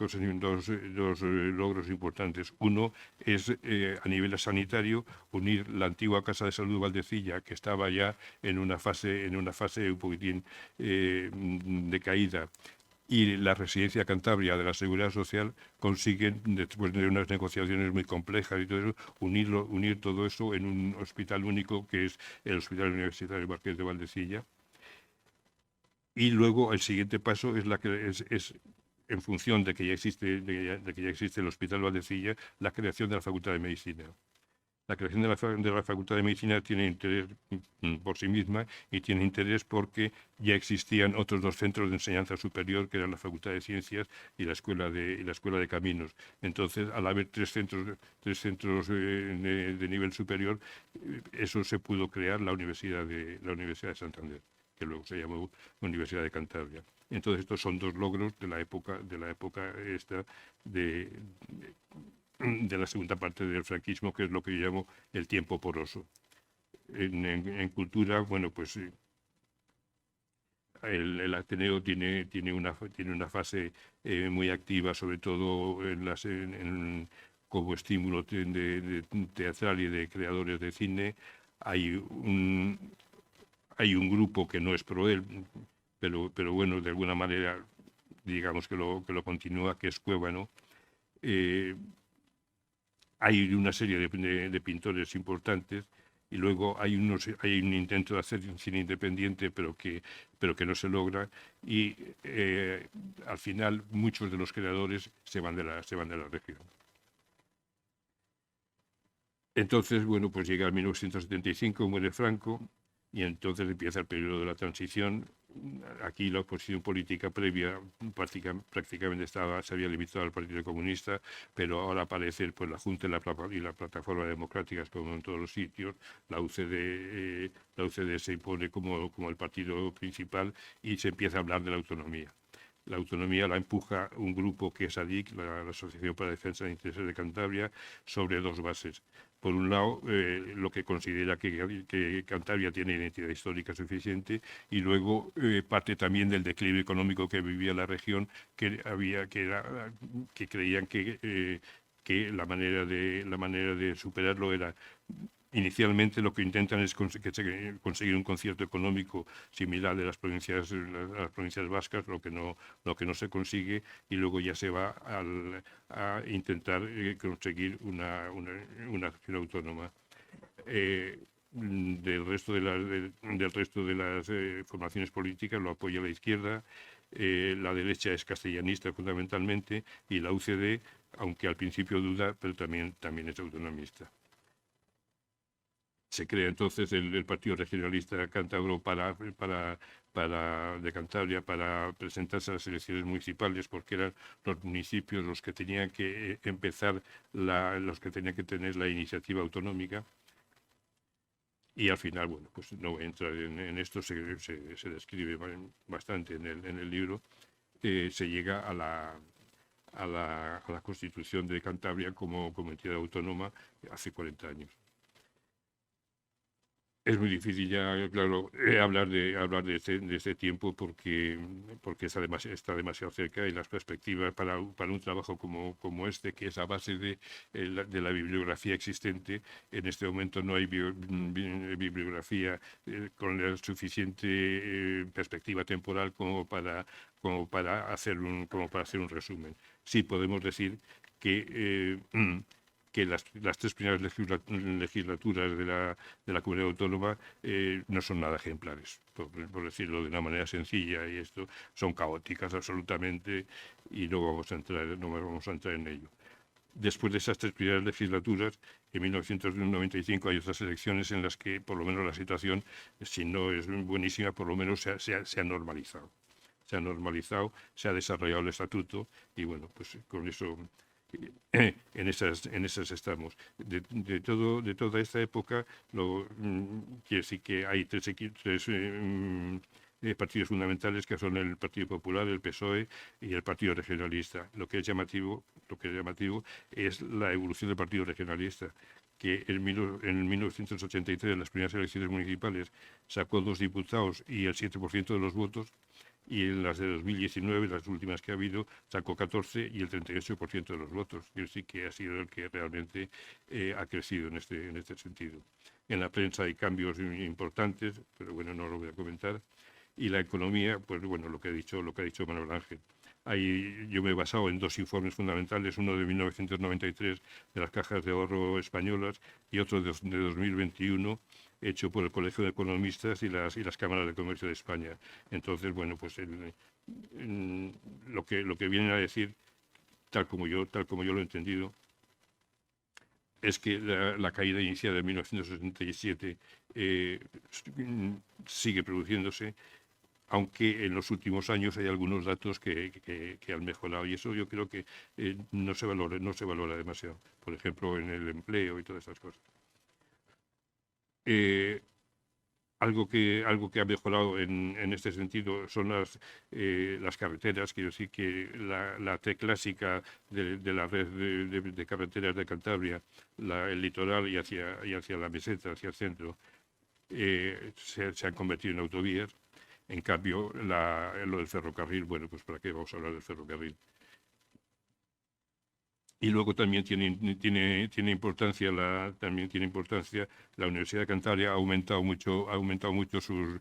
logros importantes. Uno es, a nivel sanitario, unir la antigua Casa de Salud Valdecilla, que estaba ya en una fase un poquitín de caída, y la Residencia Cantabria de la Seguridad Social, consiguen, después de unas negociaciones muy complejas y todo eso, unir todo eso en un hospital único, que es el Hospital Universitario Marqués de Valdecilla. Y luego el siguiente paso es en función de que ya existe el Hospital Valdecilla, la creación de la Facultad de Medicina. La creación de la Facultad de Medicina tiene interés por sí misma, y tiene interés porque ya existían otros dos centros de enseñanza superior, que eran la Facultad de Ciencias y la Escuela de Caminos. Entonces, al haber tres centros de nivel superior, eso se pudo crear la Universidad de Santander, que luego se llamó Universidad de Cantabria. Entonces, estos son dos logros de la época esta de la segunda parte del franquismo, que es lo que yo llamo el tiempo poroso. En cultura, bueno, pues el Ateneo tiene una fase muy activa, sobre todo como estímulo teatral y de creadores de cine. Hay un, hay un grupo que no es pro él, pero bueno, de alguna manera, digamos que lo continúa, que es Cuévano. Hay una serie de pintores importantes y luego hay un intento de hacer un cine independiente, pero que no se logra, y al final muchos de los creadores se van de la región. Entonces, bueno, pues llega el 1975, muere Franco, y entonces empieza el periodo de la transición. Aquí la oposición política previa prácticamente se había limitado al Partido Comunista, pero ahora aparece pues, la Junta y la Plataforma Democrática, como en todos los sitios. La UCD se impone como el partido principal y se empieza a hablar de la autonomía. La autonomía la empuja un grupo que es ADIC, la Asociación para la Defensa de Intereses de Cantabria, sobre dos bases. Por un lado, lo que considera que Cantabria tiene identidad histórica suficiente, y luego parte también del declive económico que vivía la región, que creían que la manera de superarlo era... Inicialmente lo que intentan es conseguir un concierto económico similar de las provincias vascas, lo que no se consigue, y luego ya se va a intentar conseguir una nación autónoma. Del resto de las formaciones políticas lo apoya la izquierda, la derecha es castellanista fundamentalmente, y la UCD, aunque al principio duda, pero también es autonomista. Se crea entonces el Partido Regionalista Cántabro de Cantabria para presentarse a las elecciones municipales, porque eran los municipios los que tenían que empezar, los que tenían que tener la iniciativa autonómica. Y al final, bueno, pues no voy a entrar en esto, se describe bastante en el libro. Se llega a la constitución de Cantabria como entidad autónoma hace 40 años. Es muy difícil ya, claro, hablar de este tiempo porque está demasiado cerca, y las perspectivas para un trabajo como este, que es a base de la bibliografía existente. En este momento no hay bibliografía con la suficiente perspectiva temporal como para hacer un resumen. Sí podemos decir que las tres primeras legislaturas de la comunidad autónoma no son nada ejemplares, por decirlo de una manera sencilla, y esto son caóticas absolutamente, y no vamos a entrar en ello. Después de esas tres primeras legislaturas, en 1995 hay otras elecciones en las que por lo menos la situación, si no es buenísima, por lo menos se ha normalizado. Se ha desarrollado el estatuto, y bueno, pues con eso... En esas estamos. De toda esta época, quiere decir que hay tres partidos fundamentales, que son el Partido Popular, el PSOE y el Partido Regionalista. Lo que es llamativo es la evolución del Partido Regionalista, que en 1983, en las primeras elecciones municipales, sacó 2 diputados y el 7% de los votos, y en las de 2019, las últimas que ha habido, sacó 14 y el 38% de los votos. Quiero decir que ha sido el que realmente ha crecido en este sentido. En la prensa hay cambios importantes, pero bueno, no lo voy a comentar. Y la economía, pues bueno, lo que ha dicho Manuel Ángel. Yo me he basado en 2 informes fundamentales, uno de 1993 de las cajas de ahorro españolas y otro de 2021, hecho por el Colegio de Economistas y las Cámaras de Comercio de España. Entonces, bueno, pues lo que vienen a decir, tal como yo lo he entendido, es que la caída inicial de 1967 sigue produciéndose, aunque en los últimos años hay algunos datos que han mejorado, y eso yo creo que no se valora demasiado, por ejemplo, en el empleo y todas estas cosas. Algo que ha mejorado en este sentido son las carreteras. Quiero decir que la T clásica de la red de carreteras de Cantabria, el litoral y hacia la meseta, hacia el centro, se han convertido en autovías. En cambio, lo del ferrocarril, bueno, pues ¿para qué vamos a hablar del ferrocarril? Y luego también tiene importancia la Universidad de Cantabria ha aumentado mucho sus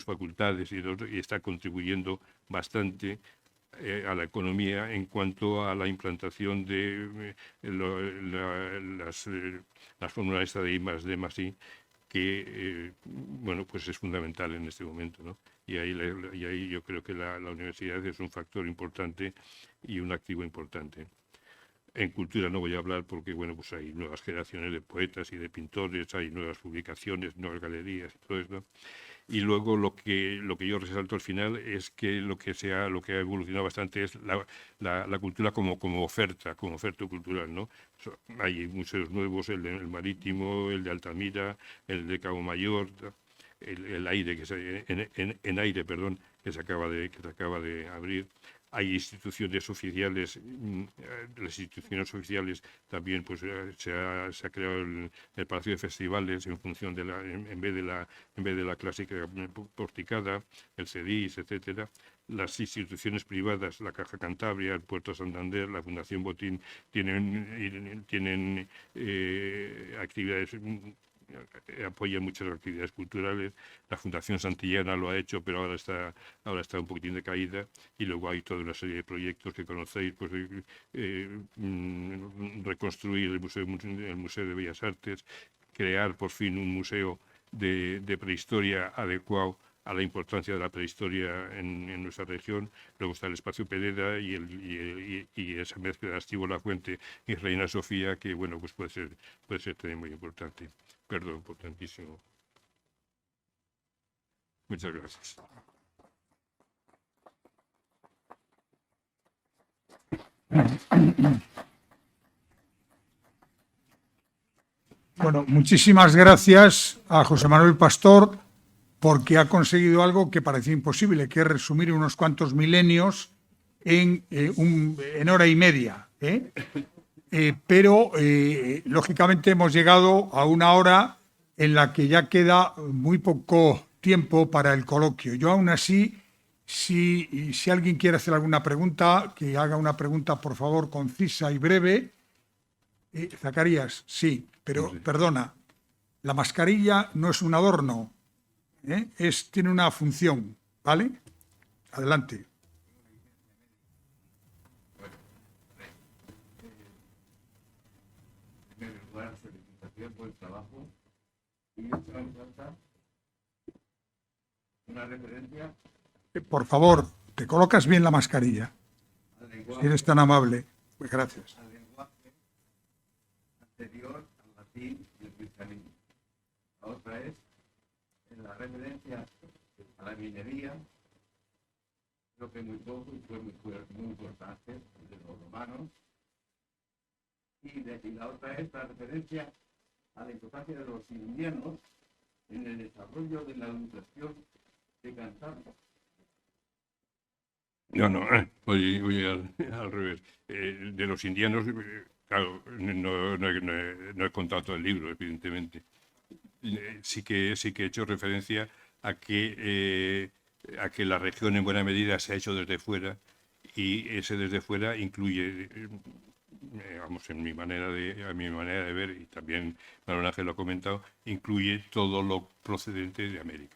facultades y está contribuyendo bastante a la economía en cuanto a la implantación de las fórmulas esta de I+D+I, que bueno, pues es fundamental en este momento, ¿no? Y ahí yo creo que la universidad es un factor importante y un activo importante. En cultura no voy a hablar porque, bueno, pues hay nuevas generaciones de poetas y de pintores, hay nuevas publicaciones, nuevas galerías y todo esto. Y luego lo que yo resalto al final es que lo que ha evolucionado bastante es la cultura como oferta cultural, ¿no? Hay museos nuevos, el Marítimo, el de Altamira, el de Cabo Mayor, el Aire, en Aire, perdón, que se acaba de abrir. Hay instituciones oficiales, las instituciones oficiales también, pues se ha creado el Palacio de Festivales en función de en vez de la clásica porticada, el CEDIS, etcétera. Las instituciones privadas, la Caja Cantabria, el Puerto Santander, la Fundación Botín, tienen actividades, apoyan muchas actividades culturales. La Fundación Santillana lo ha hecho, pero ahora está un poquitín de caída. Y luego hay toda una serie de proyectos que conocéis, pues reconstruir el Museo de Bellas Artes, crear por fin un museo de prehistoria adecuado a la importancia de la prehistoria en nuestra región. Luego está el Espacio Pereda y esa mezcla de Astivo La Fuente y Reina Sofía, que bueno, pues puede ser también muy importante. Perdón, importantísimo. Muchas gracias. Bueno, muchísimas gracias a José Manuel Pastor, porque ha conseguido algo que parecía imposible, que es resumir unos cuantos milenios en hora y media. Pero, lógicamente, hemos llegado a una hora en la que ya queda muy poco tiempo para el coloquio. Yo, aún así, si alguien quiere hacer alguna pregunta, que haga una pregunta, por favor, concisa y breve. Zacarías, sí, pero perdona, la mascarilla no es un adorno, tiene una función, ¿vale? Adelante. En primer lugar, felicitación por el trabajo. Y yo te voy a faltar una referencia. Por favor, te colocas bien la mascarilla, si eres tan amable. Pues gracias. Al lenguaje anterior al latín y el cristianismo. La otra es en la referencia a la minería, lo que muy poco y fue muy importante de los romanos. Y la otra es la referencia a la importancia de los indianos en el desarrollo de la educación de Cantabria. No, voy al revés. De los indianos, claro, no he contado todo el libro, evidentemente. Sí que he hecho referencia a que la región en buena medida se ha hecho desde fuera, y ese desde fuera incluye, vamos, a mi manera de ver, y también Manuel Ángel lo ha comentado, incluye todo lo procedente de América.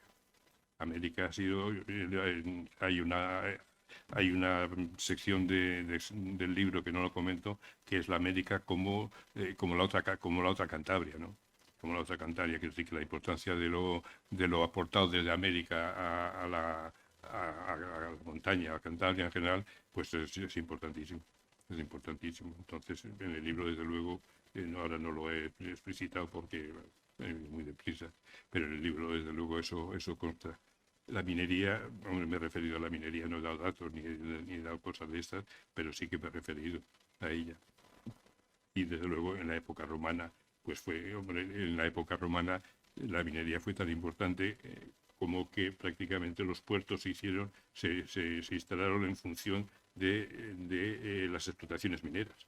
América ha sido, hay una sección del libro que no lo comento, que es la América como la otra Cantabria, ¿no? Como la otra Cantabria, que decir que la importancia de lo aportado desde América a la montaña, a Cantabria en general, pues es importantísimo. Es importantísimo. Entonces, en el libro, desde luego, ahora no lo he explicitado porque muy deprisa, pero en el libro, desde luego, eso consta. La minería, me he referido a la minería, no he dado datos ni he dado cosas de estas, pero sí que me he referido a ella. Y desde luego en la época romana, pues en la época romana la minería fue tan importante como que prácticamente los puertos se instalaron en función de las explotaciones mineras.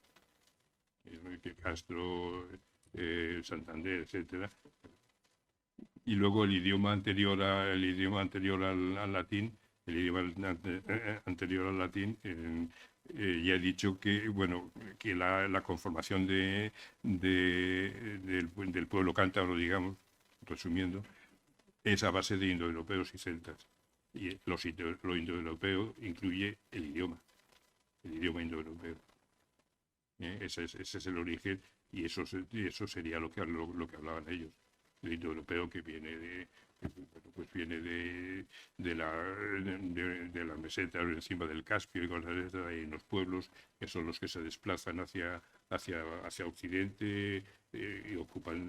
Castro, Santander, etcétera. y luego el idioma anterior al latín, ya he dicho que, bueno, que la conformación del pueblo cántabro, digamos, resumiendo, es a base de indoeuropeos y celtas. Y lo indoeuropeo incluye el idioma indoeuropeo. Ese es el origen, y eso sería lo que hablaban ellos. El indoeuropeo, que viene de la meseta encima del Caspio, y cosas de estas. Hay unos pueblos que son los que se desplazan hacia Occidente, y ocupan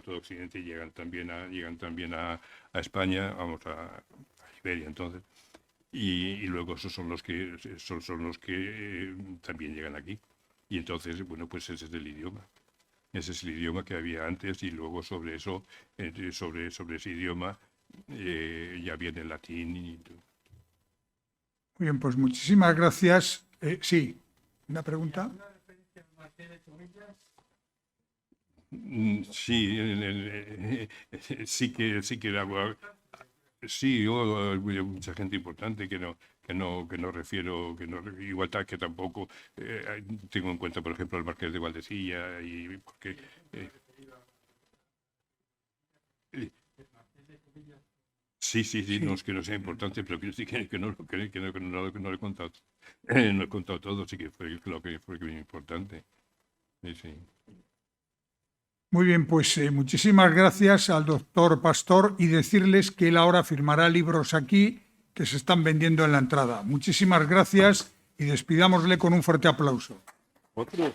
todo Occidente, y llegan también a España, vamos, a Iberia entonces. Y luego esos son los que también llegan aquí. Y entonces, bueno, pues ese es el idioma. Ese es el idioma que había antes, y luego sobre eso, sobre ese idioma, ya viene el latín y todo. Muy bien, pues muchísimas gracias. Sí, ¿una pregunta? Sí, sí que hago. Sí, hay mucha gente importante que no refiero, igual que tampoco tengo en cuenta, por ejemplo, al Marqués de Valdecilla, y porque sí, no es que no sea importante, pero que sí que no lo he contado, no he contado todo, sí que fue lo que fue muy importante. Sí. Muy bien, pues muchísimas gracias al doctor Pastor, y decirles que él ahora firmará libros aquí que se están vendiendo en la entrada. Muchísimas gracias, y despidámosle con un fuerte aplauso. ¿Otro?